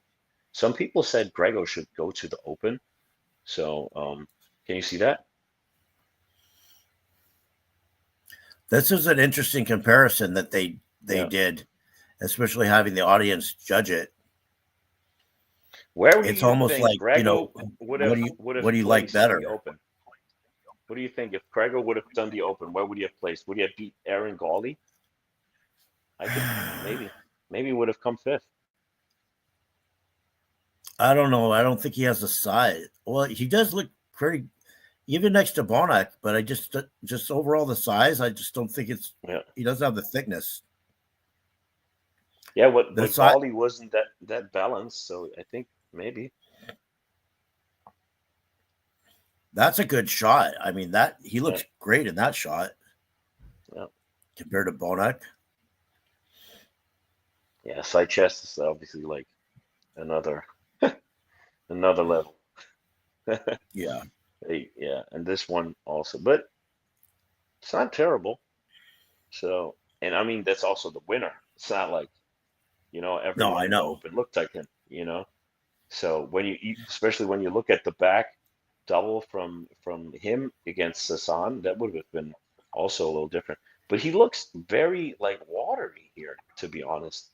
[SPEAKER 2] Some people said Greggo should go to the Open. So, can you see that?
[SPEAKER 3] This is an interesting comparison that they
[SPEAKER 2] Yeah.
[SPEAKER 3] did, especially having the audience judge it.
[SPEAKER 2] Where do
[SPEAKER 3] It's
[SPEAKER 2] you
[SPEAKER 3] almost
[SPEAKER 2] think
[SPEAKER 3] like,
[SPEAKER 2] Greggo would
[SPEAKER 3] what
[SPEAKER 2] have
[SPEAKER 3] do you
[SPEAKER 2] would
[SPEAKER 3] what
[SPEAKER 2] have
[SPEAKER 3] do you like
[SPEAKER 2] placed in the
[SPEAKER 3] better?
[SPEAKER 2] Open? What do you think if Greggo would have done the Open? Where would he have placed? Would he have beat Aaron Gawley? I could maybe would have come fifth.
[SPEAKER 3] I don't know. I don't think he has the size. Well, he does look pretty, even next to Bonac, but I just overall the size, I just don't think
[SPEAKER 2] Yeah.
[SPEAKER 3] he doesn't have the thickness.
[SPEAKER 2] Yeah, what
[SPEAKER 3] The
[SPEAKER 2] what
[SPEAKER 3] size,
[SPEAKER 2] Gawley wasn't that balanced, so I think maybe.
[SPEAKER 3] that's a good shot. I mean, that he
[SPEAKER 2] Yeah,
[SPEAKER 3] looks great in that shot
[SPEAKER 2] yeah.
[SPEAKER 3] compared to Bonac.
[SPEAKER 2] Yeah, side chest is obviously like another another level.
[SPEAKER 3] Yeah.
[SPEAKER 2] Yeah, and this one also, but it's not terrible. So, and I mean that's also the winner. It's not like,
[SPEAKER 3] No,
[SPEAKER 2] everyone
[SPEAKER 3] I
[SPEAKER 2] in the
[SPEAKER 3] know.
[SPEAKER 2] Open looked like him. So when especially when you look at the back double from him against Sasan, that would have been also a little different. But he looks very like watery here, to be honest.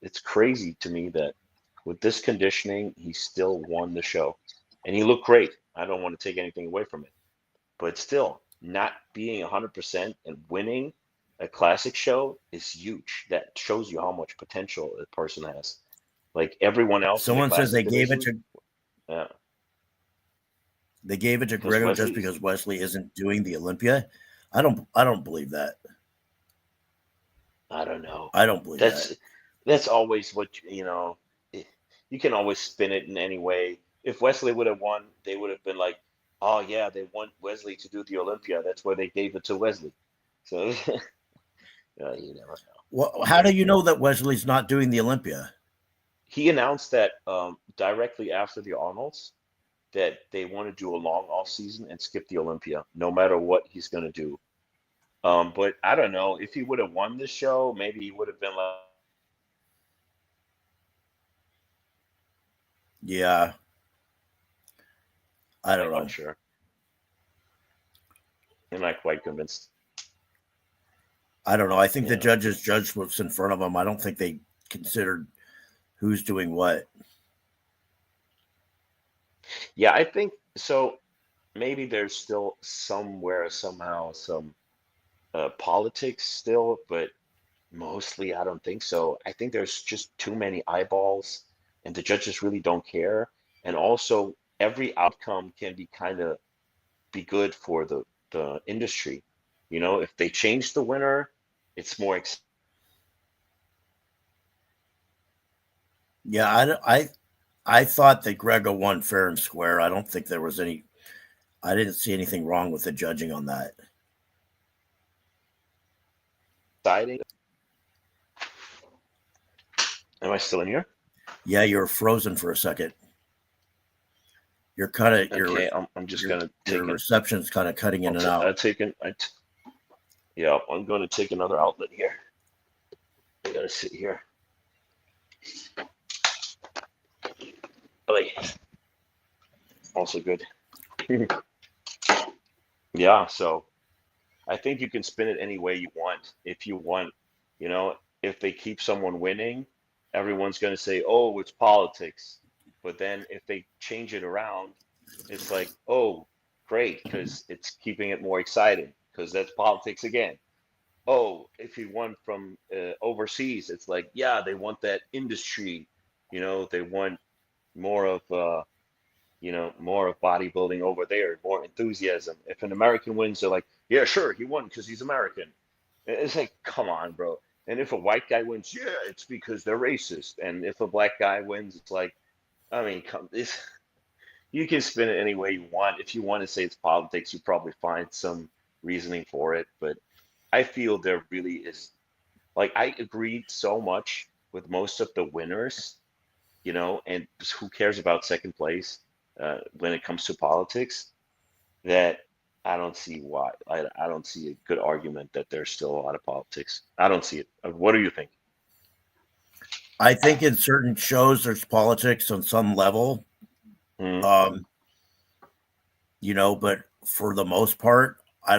[SPEAKER 2] It's crazy to me that with this conditioning, he still won the show. And he looked great. I don't want to take anything away from it. But still, not being 100% and winning a classic show is huge. That shows you how much potential a person has. Like everyone else in the
[SPEAKER 3] Someone says
[SPEAKER 2] classic division, yeah,
[SPEAKER 3] they gave it to
[SPEAKER 2] because
[SPEAKER 3] Greggo just
[SPEAKER 2] Wesley's,
[SPEAKER 3] because Wesley isn't doing the Olympia. I don't believe that.
[SPEAKER 2] I don't know.
[SPEAKER 3] I don't believe that.
[SPEAKER 2] That's always what you can always spin it in any way. If Wesley would have won, they would have been like, oh yeah, they want Wesley to do the Olympia. That's why they gave it to Wesley. So you never know.
[SPEAKER 3] Well, how do you know that Wesley's not doing the Olympia?
[SPEAKER 2] He announced that directly after the Arnolds that they want to do a long off season and skip the Olympia, no matter what he's going to do. But I don't know if he would have won this show, maybe he would have been like,
[SPEAKER 3] Yeah, I don't
[SPEAKER 2] I'm
[SPEAKER 3] know.
[SPEAKER 2] not sure. I'm not quite convinced.
[SPEAKER 3] I don't know. I think the
[SPEAKER 2] Yeah.
[SPEAKER 3] judges judged what's in front of them. I don't think they considered who's doing what.
[SPEAKER 2] Yeah, I think so. Maybe there's still somewhere, somehow, some politics still, but mostly I don't think so. I think there's just too many eyeballs, and the judges really don't care. And also, every outcome can be kind of be good for the industry. If they change the winner, it's more
[SPEAKER 3] Yeah, I thought that Greggo won fair and square. I don't think there was any. I didn't see anything wrong with the judging on that.
[SPEAKER 2] exciting. Am I still in here?
[SPEAKER 3] Yeah, you were frozen for a second. You're kind of
[SPEAKER 2] Okay, I'm just gonna
[SPEAKER 3] your
[SPEAKER 2] take
[SPEAKER 3] reception's kind of cutting in and out.
[SPEAKER 2] Yeah, I'm gonna take another outlet here. I gotta sit here. Like, also good. Yeah, so I think you can spin it any way you want. If you want, if they keep someone winning, everyone's going to say, oh, it's politics. But then if they change it around, it's like, oh, great, because it's keeping it more exciting, because that's politics again. Oh, if he won from overseas, it's like, yeah, they want that industry. They want more of, more of bodybuilding over there, more enthusiasm. If an American wins, they're like, yeah, sure, he won because he's American. It's like, come on, bro. And if a white guy wins, yeah, it's because they're racist. And if a black guy wins, it's like, I mean, you can spin it any way you want. If you want to say it's politics, you probably find some reasoning for it. But I feel there really is, like, I agreed so much with most of the winners, and who cares about second place when it comes to politics, that I don't see why. I don't see a good argument that there's still a lot of politics. I don't see it. What do you think?
[SPEAKER 3] I think in certain shows there's politics on some level.
[SPEAKER 2] Mm-hmm.
[SPEAKER 3] But for the most part, I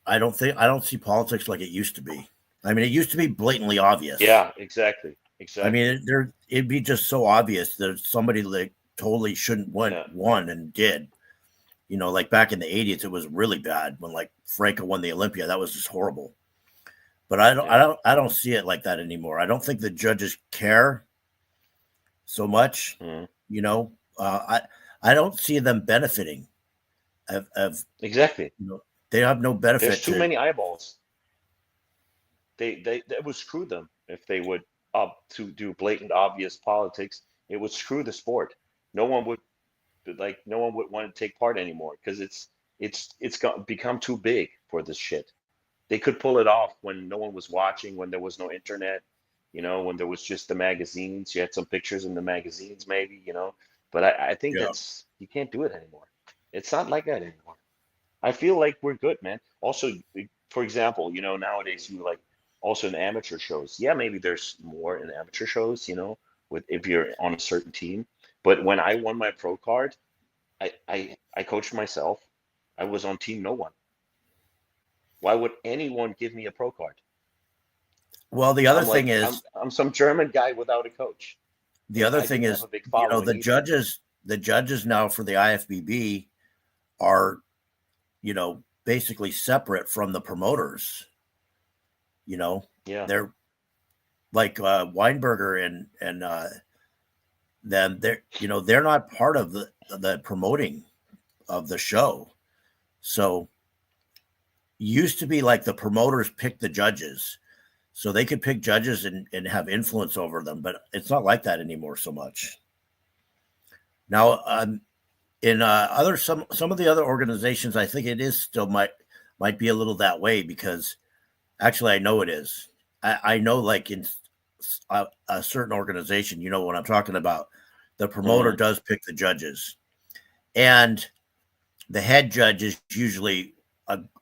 [SPEAKER 3] don't see politics like it used to be. I mean, it used to be blatantly obvious.
[SPEAKER 2] Yeah, exactly.
[SPEAKER 3] I mean, it'd be just so obvious that somebody like totally shouldn't won and did. Like back in the 80s, it was really bad when like Franco won the Olympia. That was just horrible. But I don't see it like that anymore. I don't think the judges care so much.
[SPEAKER 2] Mm-hmm.
[SPEAKER 3] I don't see them benefiting.
[SPEAKER 2] Exactly.
[SPEAKER 3] They have no benefit.
[SPEAKER 2] There's too many eyeballs. They would screw them if they would to do blatant obvious politics. It would screw the sport. No one would want to take part anymore because it's become too big for this shit. They could pull it off when no one was watching, when there was no internet, when there was just the magazines. You had some pictures in the magazines, maybe, But I think you can't do it anymore. It's not like that anymore. I feel like we're good, man. Also, for example, nowadays you like also in amateur shows. Yeah, maybe there's more in amateur shows, with if you're on a certain team. But when I won my pro card, I coached myself. I was on team no one. Why would anyone give me a pro card?
[SPEAKER 3] Well, the other thing is
[SPEAKER 2] I'm some German guy without a coach.
[SPEAKER 3] The other thing is, the judges now for the IFBB are, basically separate from the promoters.
[SPEAKER 2] Yeah.
[SPEAKER 3] They're like Weinberger and then they're not part of the promoting of the show. So used to be like the promoters pick the judges. So they could pick judges and have influence over them, but it's not like that anymore so much. Now, in some of the other organizations, I think it is still might be a little that way because actually I know it is. I know like in a certain organization, what I'm talking about, the promoter does pick the judges, and the head judge is usually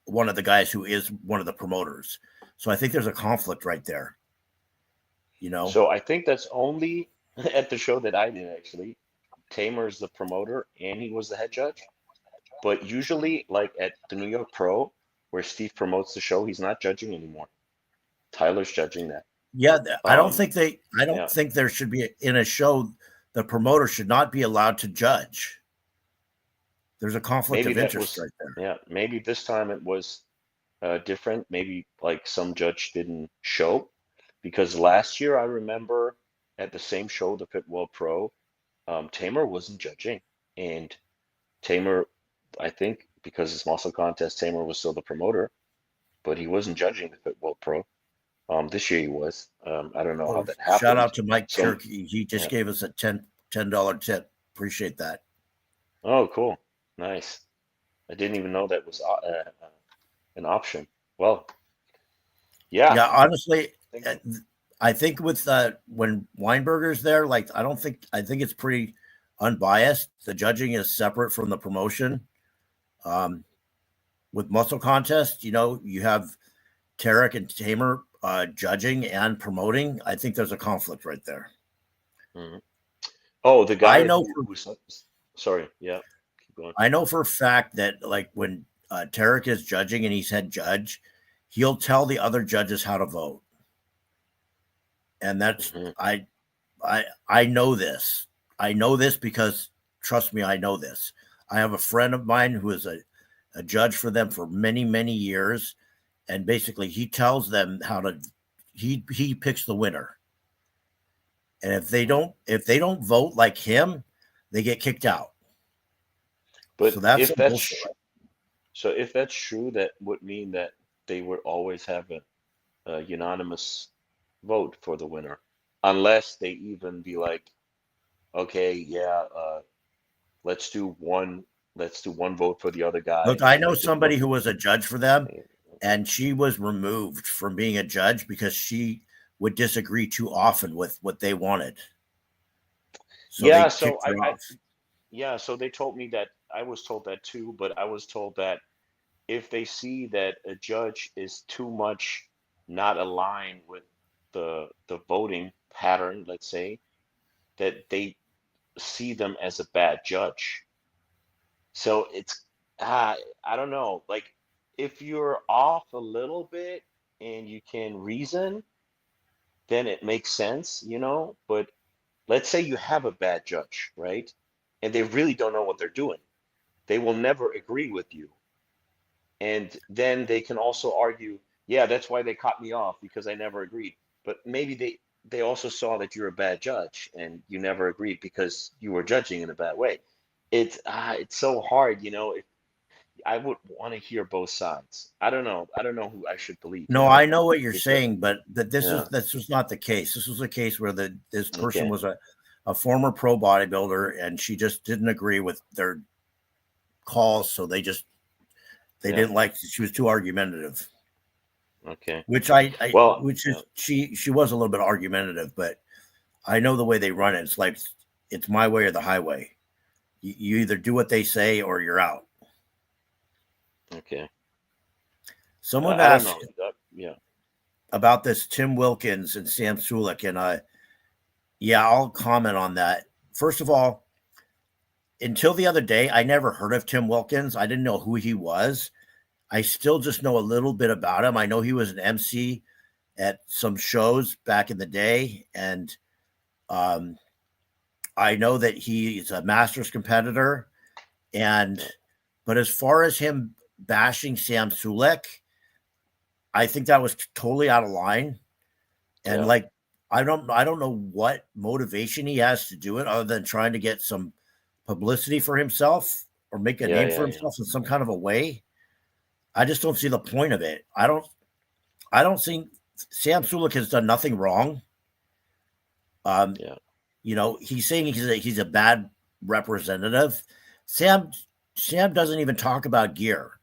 [SPEAKER 3] one of the guys who is one of the promoters. So I think there's a conflict right there.
[SPEAKER 2] So I think that's only at the show that I did actually. Tamer is the promoter and he was the head judge. But usually, like at the New York Pro, where Steve promotes the show, he's not judging anymore. Tyler's judging that.
[SPEAKER 3] Yeah, I don't think think there should be in a show. The promoter should not be allowed to judge. There's a conflict of interest right there.
[SPEAKER 2] Yeah, maybe this time it was different. Maybe like some judge didn't show, because last year I remember at the same show, the Fit World Pro, Tamer wasn't judging, and Tamer, I think because it's muscle contest, Tamer was still the promoter, but he wasn't judging the Fit World Pro. This year he was. I don't know how that happened.
[SPEAKER 3] Shout out to Mike Turkey. He just gave us a $10 tip. Appreciate that.
[SPEAKER 2] Oh, cool. Nice. I didn't even know that was an option. Well, yeah.
[SPEAKER 3] Yeah, honestly, I think with when Weinberger's there, like I think it's pretty unbiased. The judging is separate from the promotion. With muscle contest, you have Tarek and Tamer judging and promoting. I think there's a conflict right there.
[SPEAKER 2] Mm-hmm. Oh, the guy
[SPEAKER 3] I know.
[SPEAKER 2] Sorry, yeah. Keep going.
[SPEAKER 3] I know for a fact that like when Tarek is judging and he's head judge, he'll tell the other judges how to vote. And that's I know this. I know this because trust me, I know this. I have a friend of mine who is a judge for them for many, many years. And basically he tells them how to he picks the winner. And if they don't vote like him, they get kicked out.
[SPEAKER 2] But if that's true, that would mean that they would always have a unanimous vote for the winner, unless they even be like, okay, yeah, let's do one vote for the other guy,
[SPEAKER 3] Look, I
[SPEAKER 2] and
[SPEAKER 3] know
[SPEAKER 2] they just
[SPEAKER 3] somebody
[SPEAKER 2] vote.
[SPEAKER 3] who was a judge for them,
[SPEAKER 2] Okay.
[SPEAKER 3] and she was removed from being a judge because she would disagree too often with what they wanted. So they
[SPEAKER 2] Yeah, so
[SPEAKER 3] kicked her off.
[SPEAKER 2] yeah, so they told me that I was told that too, but I was told that if they see that a judge is too much not aligned with the voting pattern, let's say, that they see them as a bad judge. So it's I don't know, like if you're off a little bit and you can reason, then it makes sense, you know, but let's say you have a bad judge, right? And they really don't know what they're doing. They will never agree with you. And then they can also argue, yeah, that's why they cut me off because I never agreed. But maybe they also saw that you're a bad judge and you never agreed because you were judging in a bad way. It's so hard, you know. I would want to hear both sides. I don't know. I don't know who I should believe, you
[SPEAKER 3] No,
[SPEAKER 2] know,
[SPEAKER 3] I know what you're
[SPEAKER 2] because
[SPEAKER 3] saying, but
[SPEAKER 2] yeah,
[SPEAKER 3] this was not the case. This was a case where this person
[SPEAKER 2] okay,
[SPEAKER 3] was a former pro bodybuilder, and she just didn't agree with their calls, so they
[SPEAKER 2] yeah,
[SPEAKER 3] didn't like. She was too argumentative,
[SPEAKER 2] okay.
[SPEAKER 3] which
[SPEAKER 2] Well,
[SPEAKER 3] which
[SPEAKER 2] yeah,
[SPEAKER 3] is she was a little bit argumentative, but I know the way they run it. It's like it's my way or the highway. You either do what they say or you're out.
[SPEAKER 2] okay.
[SPEAKER 3] Someone
[SPEAKER 2] I don't know.
[SPEAKER 3] asked
[SPEAKER 2] Yeah,
[SPEAKER 3] about this Tim Wilkins and Sam Sulic, and yeah, I'll comment on that. First of all, until the other day, I never heard of Tim Wilkins. I didn't know who he was. I still just know a little bit about him. I know he was an MC at some shows back in the day, and um, I know that he's a Masters competitor. And
[SPEAKER 2] yeah,
[SPEAKER 3] but as far as him bashing Sam Sulic, I think that was totally out of line. And
[SPEAKER 2] yeah,
[SPEAKER 3] like, I don't know what motivation he has to do it other than trying to get some publicity for himself or make a
[SPEAKER 2] yeah,
[SPEAKER 3] name
[SPEAKER 2] yeah,
[SPEAKER 3] for
[SPEAKER 2] yeah.
[SPEAKER 3] himself in some kind of a way. I just don't see the point of it. I don't think Sam Sulic has done nothing wrong. Um,
[SPEAKER 2] Yeah.
[SPEAKER 3] he's saying he's a bad representative. Sam Sam doesn't even talk about gear.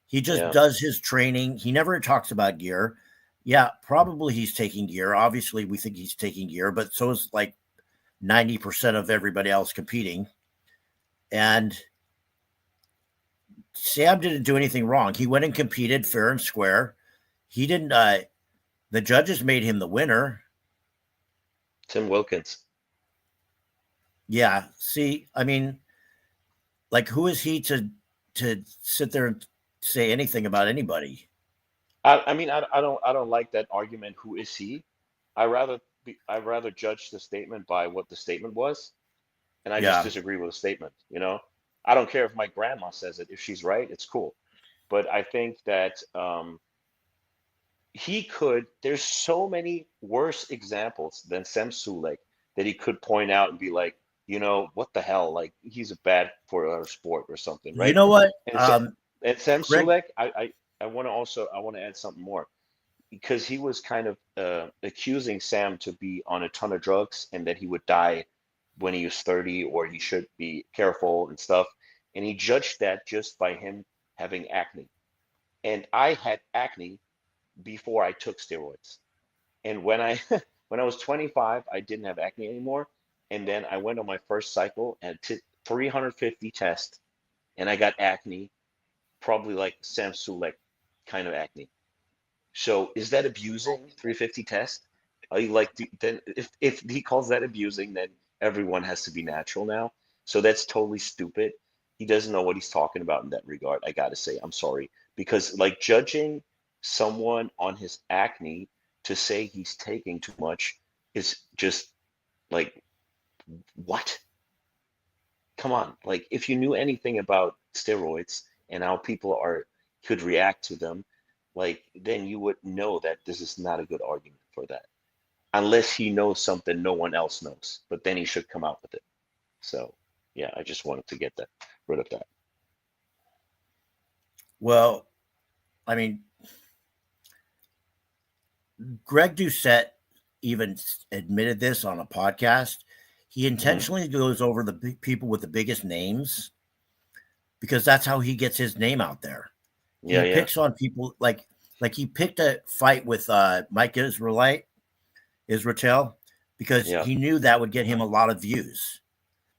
[SPEAKER 3] He just
[SPEAKER 2] Yeah,
[SPEAKER 3] does his training. He never talks about gear. Yeah, probably he's taking gear. Obviously, we think he's taking gear, but so is like 90% of everybody else competing. And Sam didn't do anything wrong. He went and competed fair and square. He didn't the judges made him the winner.
[SPEAKER 2] Tim Wilkins.
[SPEAKER 3] Yeah. See, I mean, like who is he to sit there and say anything about anybody?
[SPEAKER 2] I mean, I don't like that argument. Who is he? I rather judge the statement by what the statement was, and I just
[SPEAKER 3] Yeah.
[SPEAKER 2] disagree with the statement. You know, I don't care if my grandma says it. If she's right, it's cool. But I think that he could. There's so many worse examples than Sam Sulek that he could point out and be like, you know, what the hell? Like he's a bad for our sport or something,
[SPEAKER 3] You
[SPEAKER 2] right?
[SPEAKER 3] know what?
[SPEAKER 2] And and Sam
[SPEAKER 3] Greg,
[SPEAKER 2] Sulek, I want to also I want to add something more because he was kind of accusing Sam to be on a ton of drugs and that he would die when he was 30 or he should be careful and stuff. And he judged that just by him having acne. And I had acne before I took steroids. And when I when I was 25, I didn't have acne anymore. And then I went on my first cycle and took 350 tests and I got acne, probably like Sam Sulek kind of acne. So is that abusing 350 test? Are you like then if he calls that abusing, then everyone has to be natural now. So that's totally stupid. He doesn't know what he's talking about in that regard. I gotta say, I'm sorry. Because like judging someone on his acne to say he's taking too much is just like what? Come on. Like if you knew anything about steroids and how people are could react to them, like then you would know that this is not a good argument for that. Unless he knows something no one else knows, but then he should come out with it. So yeah, I just wanted to get that rid of that.
[SPEAKER 3] well, I mean, Greg Doucette even admitted this on a podcast. He intentionally goes over the big people with the biggest names because that's how he gets his name out there.
[SPEAKER 2] Yeah,
[SPEAKER 3] he picks on people like he picked a fight with Mike Israel because he knew that would get him a lot of views.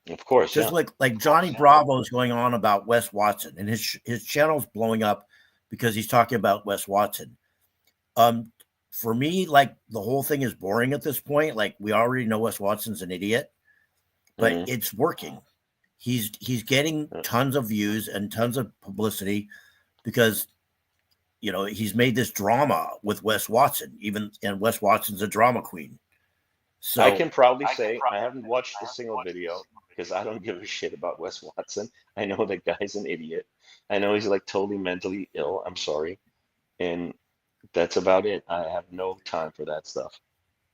[SPEAKER 2] Of course,
[SPEAKER 3] just like Johnny Bravo is going on about Wes Watson, and his channel's blowing up because he's talking about Wes Watson. For me, like, the whole thing is boring at this point. Like, we already know Wes Watson's an idiot, but it's working. He's getting tons of views and tons of publicity because, you know, he's made this drama with Wes Watson, and Wes Watson's a drama queen. So
[SPEAKER 2] I can proudly say I haven't watched a single video because I don't give a shit about Wes Watson. I know that guy's an idiot. I know he's like totally mentally ill. I'm sorry. And that's about it. I have no time for that stuff.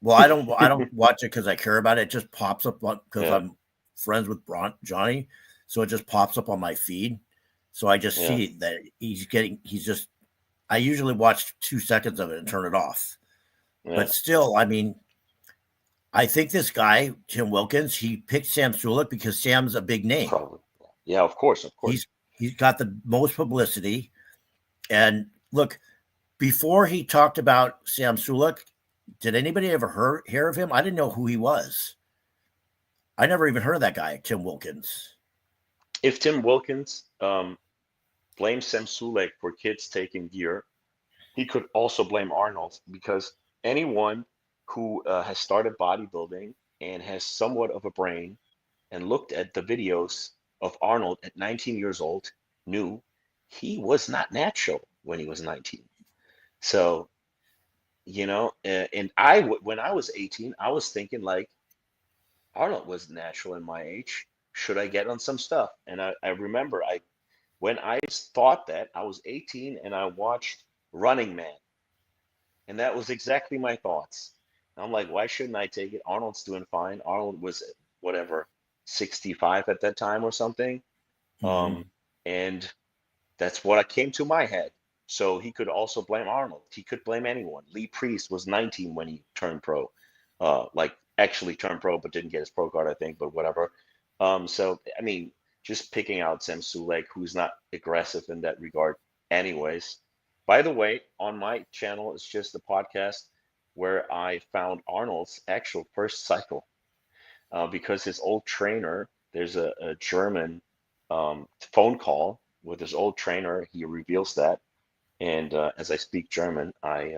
[SPEAKER 3] Well, I don't watch it because I care about it. It just pops up because I'm friends with Johnny, so it just pops up on my feed. So I just see that I usually watch 2 seconds of it and turn it off. Yeah. But still, I mean, I think this guy, Tim Wilkins, he picked Sam Sulic because Sam's a big name.
[SPEAKER 2] Probably. Yeah, of course.
[SPEAKER 3] He's got the most publicity. And look, before he talked about Sam Sulic, did anybody ever hear of him? I didn't know who he was. I never even heard of that guy, Tim Wilkins.
[SPEAKER 2] If Tim Wilkins blames Sam Sulic for kids taking gear, he could also blame Arnold, because anyone who has started bodybuilding and has somewhat of a brain and looked at the videos of Arnold at 19 years old knew he was not natural when he was 19. So, you know, and when I was 18, I was thinking like, Arnold was natural in my age. Should I get on some stuff? And I remember when I thought that, I was 18 and I watched Running Man. And that was exactly my thoughts. I'm like, why shouldn't I take it? Arnold's doing fine. Arnold was whatever, 65 at that time or something. And that's what came to my head. So he could also blame Arnold. He could blame anyone. Lee Priest was 19 when he turned pro, like actually turned pro, but didn't get his pro card, I think, but whatever. So, I mean, just picking out Sam Sulic, who's not aggressive in that regard anyways. By the way, on my channel, it's just a podcast where I found Arnold's actual first cycle because his old trainer, there's a German phone call with his old trainer. He reveals that. And as I speak German, I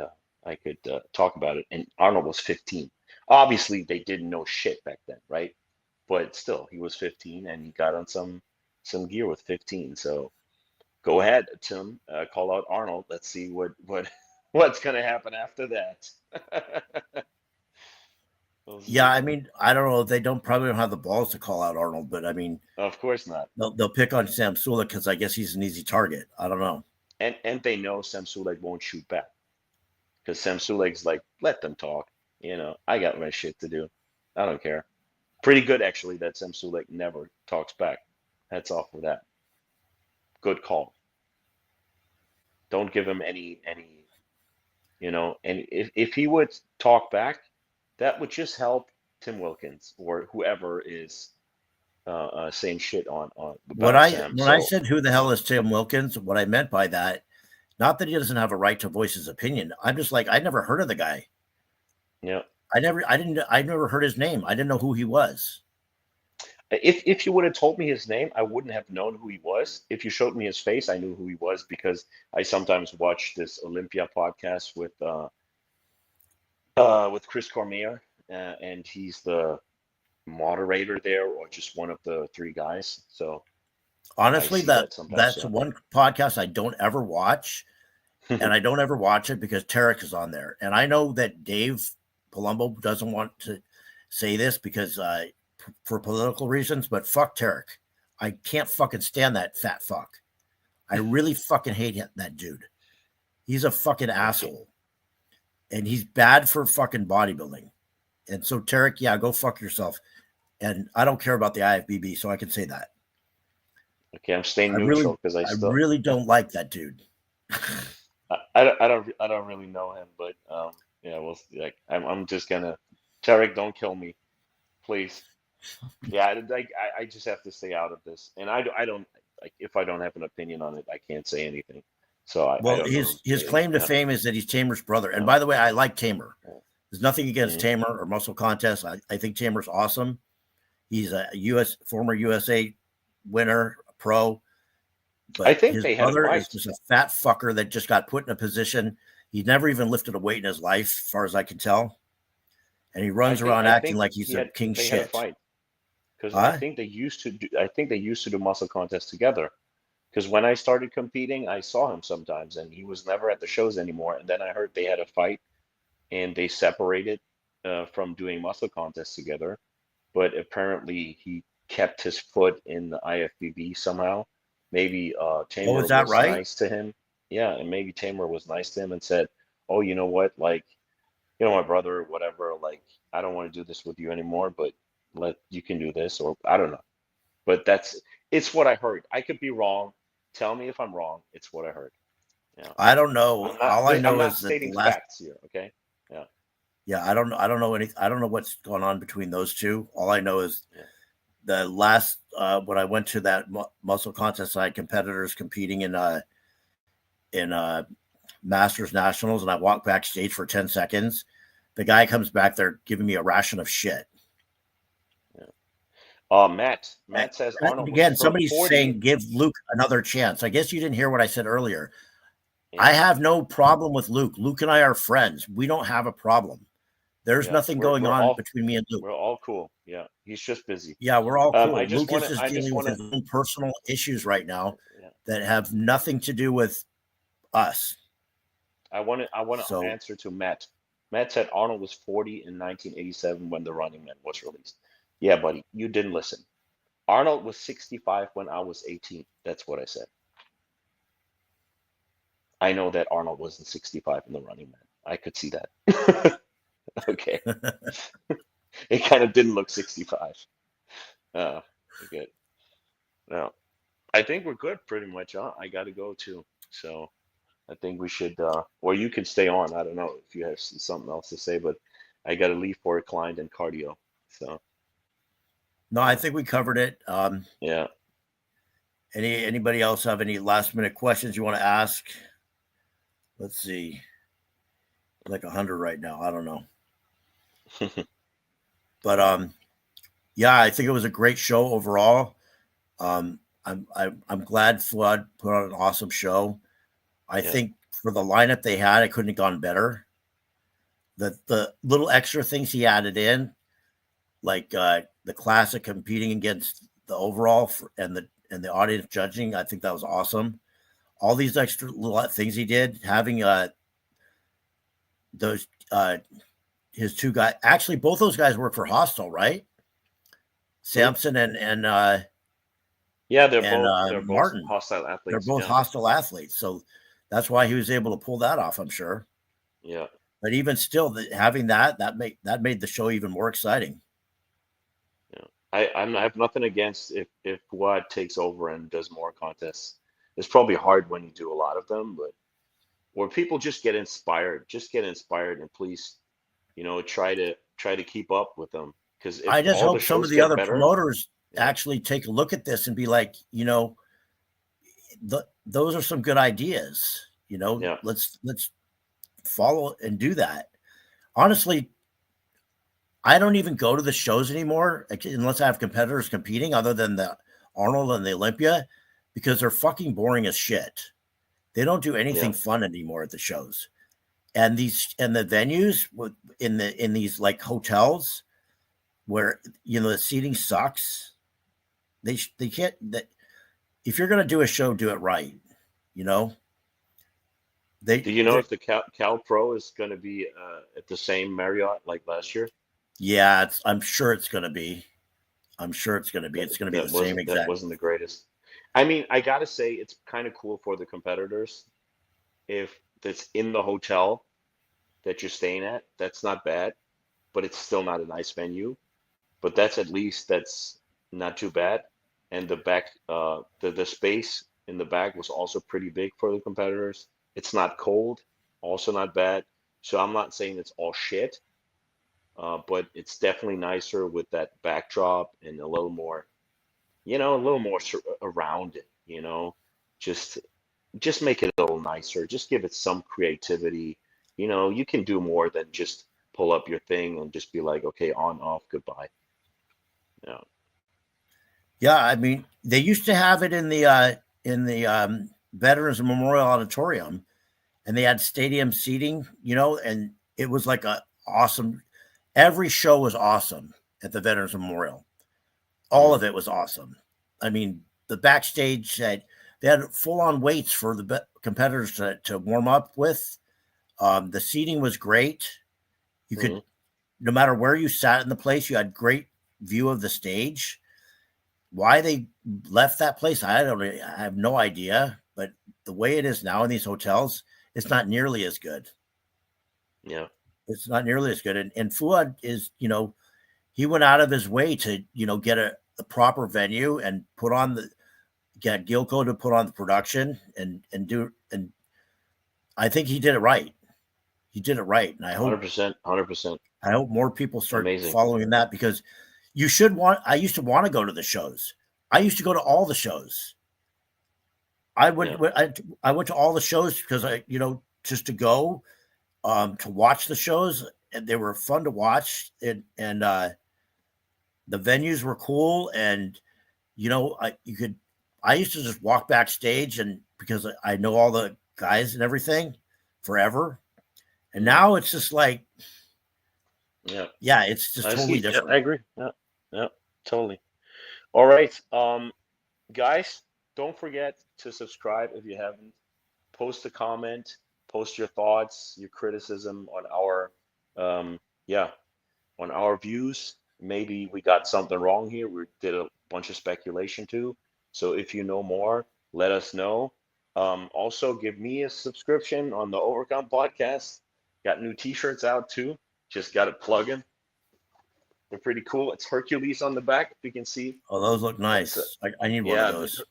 [SPEAKER 2] could talk about it. And Arnold was 15. Obviously, they didn't know shit back then, right? But still, he was 15 and he got on some gear with 15. So go ahead, Tim, call out Arnold. Let's see what's going to happen after that.
[SPEAKER 3] Yeah, I mean, I don't know. They probably don't have the balls to call out Arnold, but I mean,
[SPEAKER 2] of course not.
[SPEAKER 3] They'll pick on Sam Sulic because I guess he's an easy target. I don't know.
[SPEAKER 2] And they know Sam Sulic won't shoot back because Sam Sulic's like, let them talk. You know, I got my shit to do. I don't care. Pretty good, actually, that Sam Sulic never talks back. Hats off for that. Good call. Don't give him any, you know, and if he would talk back, that would just help Tim Wilkins or whoever is saying shit on
[SPEAKER 3] when I said who the hell is Tim Wilkins, what I meant by that, not that he doesn't have a right to voice his opinion. I'm just like, I never heard of the guy.
[SPEAKER 2] Yeah.
[SPEAKER 3] I never heard his name. I didn't know who he was.
[SPEAKER 2] If you would have told me his name, I wouldn't have known who he was. If you showed me his face, I knew who he was because I sometimes watch this Olympia podcast with Chris Cormier, and he's the moderator there, or just one of the three guys. So
[SPEAKER 3] honestly, that's one podcast I don't ever watch, and I don't ever watch it because Tarek is on there, and I know that Dave Palumbo doesn't want to say this because for political reasons, but fuck Tarek. I can't fucking stand that fat fuck. I really fucking hate that dude. He's a fucking asshole, and he's bad for fucking bodybuilding. And so Tarek, yeah, go fuck yourself. And I don't care about the IFBB, so I can say that.
[SPEAKER 2] Okay, I'm staying neutral because I
[SPEAKER 3] really don't like that dude.
[SPEAKER 2] I don't really know him, but Yeah, well, like I'm just gonna, Tarek, don't kill me, please. Yeah, I just have to stay out of this, and I don't like if I don't have an opinion on it, I can't say anything. So I
[SPEAKER 3] Well,
[SPEAKER 2] don't know.
[SPEAKER 3] his claim to
[SPEAKER 2] Yeah,
[SPEAKER 3] fame is that he's Tamer's brother. And
[SPEAKER 2] yeah,
[SPEAKER 3] by the way, I like Tamer.
[SPEAKER 2] yeah.
[SPEAKER 3] There's nothing against
[SPEAKER 2] Mhm.
[SPEAKER 3] Tamer or muscle contest. I think Tamer's awesome. He's a former USA winner, pro,
[SPEAKER 2] I
[SPEAKER 3] but
[SPEAKER 2] think
[SPEAKER 3] his
[SPEAKER 2] they had a
[SPEAKER 3] brother is
[SPEAKER 2] fight.
[SPEAKER 3] just a fat fucker that just got put in a position. He's never even lifted a weight in his life, as far as I can tell. And he runs around
[SPEAKER 2] I
[SPEAKER 3] acting
[SPEAKER 2] think
[SPEAKER 3] like he's a king
[SPEAKER 2] they had a
[SPEAKER 3] shit.
[SPEAKER 2] fight because
[SPEAKER 3] Huh?
[SPEAKER 2] I think they used to do muscle contests together. Because when I started competing, I saw him sometimes, and he was never at the shows anymore. And then I heard they had a fight, and they separated from doing muscle contests together. But apparently, he kept his foot in the IFBB somehow. Maybe
[SPEAKER 3] Oh,
[SPEAKER 2] Tamer
[SPEAKER 3] is that
[SPEAKER 2] was
[SPEAKER 3] right?
[SPEAKER 2] nice to him. Yeah, and maybe Tamer was nice to him and said, "Oh, you know what? Like, you know, my brother, or whatever. Like, I don't want to do this with you anymore, but you can do this, or I don't know." But it's what I heard. I could be wrong. Tell me if I'm wrong. It's what I heard. Yeah.
[SPEAKER 3] I don't know. All I
[SPEAKER 2] I'm
[SPEAKER 3] know
[SPEAKER 2] not
[SPEAKER 3] is that the
[SPEAKER 2] stating
[SPEAKER 3] last,
[SPEAKER 2] facts here, okay? Yeah.
[SPEAKER 3] yeah, I don't know I don't know what's going on between those two. All I know is
[SPEAKER 2] Yeah.
[SPEAKER 3] the last, when I went to that muscle contest, I had competitors competing in Masters Nationals, and I walked backstage for 10 seconds. The guy comes back there giving me a ration of shit.
[SPEAKER 2] Yeah. Matt says
[SPEAKER 3] And
[SPEAKER 2] Arnold was
[SPEAKER 3] again,
[SPEAKER 2] from
[SPEAKER 3] somebody's
[SPEAKER 2] 40.
[SPEAKER 3] saying give Luke another chance. I guess you didn't hear what I said earlier. I
[SPEAKER 2] Yeah.
[SPEAKER 3] have no problem with Luke. Luke and I are friends. We don't have a problem. There's
[SPEAKER 2] Yeah.
[SPEAKER 3] nothing going on between me and Luke.
[SPEAKER 2] We're all cool. Yeah. He's just busy.
[SPEAKER 3] Yeah, we're all cool. Lucas is
[SPEAKER 2] I just
[SPEAKER 3] dealing with
[SPEAKER 2] want to
[SPEAKER 3] his own personal issues right now
[SPEAKER 2] yeah.
[SPEAKER 3] that have nothing to do with us.
[SPEAKER 2] I want to
[SPEAKER 3] So
[SPEAKER 2] answer to Matt. Matt said Arnold was 40 in 1987 when The Running Man was released. Yeah, buddy, you didn't listen. Arnold was 65 when I was 18. That's what I said. I know that Arnold wasn't 65 in The Running Man. I could see that. Okay. It kind of didn't look 65. Uh, good. No, I think we're good pretty much. Huh? I got to go too. So I think we should, or you can stay on. I don't know if you have something else to say, but I got to leave for a client and cardio. So,
[SPEAKER 3] no, I think we covered it.
[SPEAKER 2] yeah.
[SPEAKER 3] Anybody else have any last minute questions you want to ask? Let's see. Like 100 right now. I don't know. But yeah, I think it was a great show overall. I'm glad Flood put on an awesome show. I
[SPEAKER 2] Yeah.
[SPEAKER 3] think for the lineup they had, it couldn't have gone better. The little extra things he added in, like the classic competing against the overall and the audience judging, I think that was awesome. All these extra little things he did, having those his two guys, actually both those guys work for Hostel, right? Samson
[SPEAKER 2] Yeah,
[SPEAKER 3] and
[SPEAKER 2] they're both
[SPEAKER 3] Martin.
[SPEAKER 2] hostile
[SPEAKER 3] They're
[SPEAKER 2] athletes.
[SPEAKER 3] both
[SPEAKER 2] Yeah.
[SPEAKER 3] Hostile athletes, so that's why he was able to pull that off, I'm sure.
[SPEAKER 2] Yeah.
[SPEAKER 3] But even still, having that made the show even more exciting.
[SPEAKER 2] Yeah. I have nothing against if Fuad takes over and does more contests. It's probably hard when you do a lot of them, but where people just get inspired and please, try to keep up with them. Because if
[SPEAKER 3] I just
[SPEAKER 2] all the
[SPEAKER 3] hope some of
[SPEAKER 2] shows
[SPEAKER 3] the
[SPEAKER 2] get
[SPEAKER 3] other
[SPEAKER 2] better,
[SPEAKER 3] promoters
[SPEAKER 2] yeah,
[SPEAKER 3] actually take a look at this and be like, those are some good ideas.
[SPEAKER 2] yeah,
[SPEAKER 3] Let's follow and do that. Honestly, I don't even go to the shows anymore unless I have competitors competing other than the Arnold and the Olympia because they're fucking boring as shit. They don't do
[SPEAKER 2] yeah.
[SPEAKER 3] anything fun anymore at the shows. And the venues in these like hotels where the seating sucks. They can't that if you're gonna do a show, do it right. You know
[SPEAKER 2] Do you know
[SPEAKER 3] they
[SPEAKER 2] if the Cal Pro is going to be at the same Marriott like last year?
[SPEAKER 3] yeah. I'm sure it's gonna be. I'm sure it's gonna be. It's gonna be the same
[SPEAKER 2] That
[SPEAKER 3] exact.
[SPEAKER 2] wasn't the greatest. I mean, I gotta say it's kind of cool for the competitors if that's in the hotel that you're staying at. That's not bad, but it's still not a nice venue. But that's not too bad. And the back, the space in the back was also pretty big for the competitors. It's not cold, also not bad. So I'm not saying it's all shit, but it's definitely nicer with that backdrop and a little more, a little more around it, just just make it a little nicer. Just give it some creativity. You can do more than just pull up your thing and just be like, okay, on, off, goodbye. Yeah.
[SPEAKER 3] Yeah, I mean, they used to have it in the Veterans Memorial Auditorium, and they had stadium seating, and it was like a awesome. Every show was awesome at the Veterans Memorial. All
[SPEAKER 2] Mm,
[SPEAKER 3] of it was awesome. I mean, the backstage they had full on weights for the competitors to warm up with. The seating was great. You could,
[SPEAKER 2] mm,
[SPEAKER 3] no matter where you sat in the place, you had great view of the stage. Why they left that place, I have no idea. But the way it is now in these hotels, it's not nearly as good.
[SPEAKER 2] yeah.
[SPEAKER 3] It's not nearly as good. And Fuad is, he went out of his way to, get a proper venue and get Gilco to put on the production and I think he did it right. He did it right. And
[SPEAKER 2] 100%. 100%.
[SPEAKER 3] I hope more people start
[SPEAKER 2] Amazing.
[SPEAKER 3] following that, because I used to want to go to the shows. I used to go to all the shows. I
[SPEAKER 2] Yeah.
[SPEAKER 3] went to all the shows because just to go, to watch the shows, and they were fun to watch, and the venues were cool, and I used to just walk backstage, and because I know all the guys and everything forever, and now it's just like,
[SPEAKER 2] Yeah.
[SPEAKER 3] yeah, it's just
[SPEAKER 2] I
[SPEAKER 3] totally
[SPEAKER 2] see. Yeah,
[SPEAKER 3] different.
[SPEAKER 2] I agree. Yeah. Yeah. Totally. All right. Guys, don't forget to subscribe if you haven't. Post a comment, post your thoughts, your criticism on yeah, on our views. Maybe we got something wrong here. We did a bunch of speculation too. So if you know more, let us know. Also, give me a subscription on the Overcome podcast. Got new T-shirts out too. Just got it plugging. They're pretty cool. It's Hercules on the back, if you can see.
[SPEAKER 3] Oh, those look
[SPEAKER 2] It's
[SPEAKER 3] nice. I need one of
[SPEAKER 2] yeah.
[SPEAKER 3] those.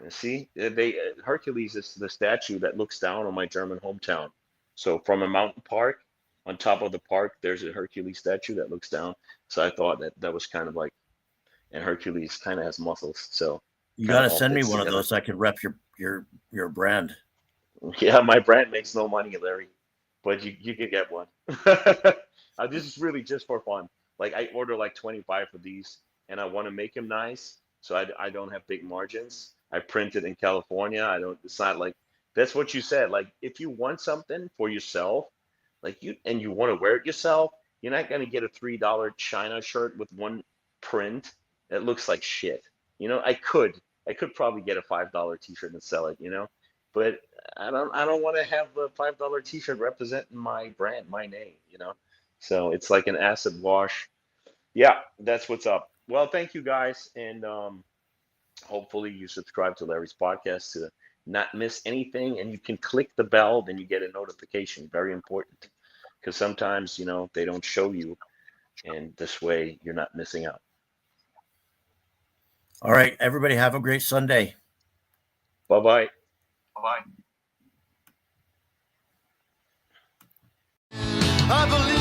[SPEAKER 2] See, they Hercules is the statue that looks down on my German hometown. So from a mountain park, on top of the park, there's a Hercules statue that looks down. So I thought that was kind of like, and Hercules kind of has muscles, so
[SPEAKER 3] You
[SPEAKER 2] kind
[SPEAKER 3] got
[SPEAKER 2] of
[SPEAKER 3] to
[SPEAKER 2] all
[SPEAKER 3] send me
[SPEAKER 2] fits
[SPEAKER 3] one of
[SPEAKER 2] together.
[SPEAKER 3] those so I can rep your brand.
[SPEAKER 2] Yeah, my brand makes no money, Larry, but you can get one. This is really just for fun. Like I order like 25 of these, and I want to make them nice, so I don't have big margins. I print it in California. I don't. It's not like that's what you said. Like if you want something for yourself, like you want to wear it yourself, you're not gonna get a $3 China shirt with one print that looks like shit. I could probably get a $5 T-shirt and sell it. But I don't want to have a $5 T-shirt representing my brand, my name. So it's like an acid wash. Yeah, that's what's up. Well, thank you guys, and hopefully you subscribe to Larry's podcast to not miss anything, and you can click the bell, then you get a notification. Very important, because sometimes they don't show you, and this way you're not missing out.
[SPEAKER 3] All right, everybody, have a great Sunday.
[SPEAKER 2] Bye bye.
[SPEAKER 1] I believe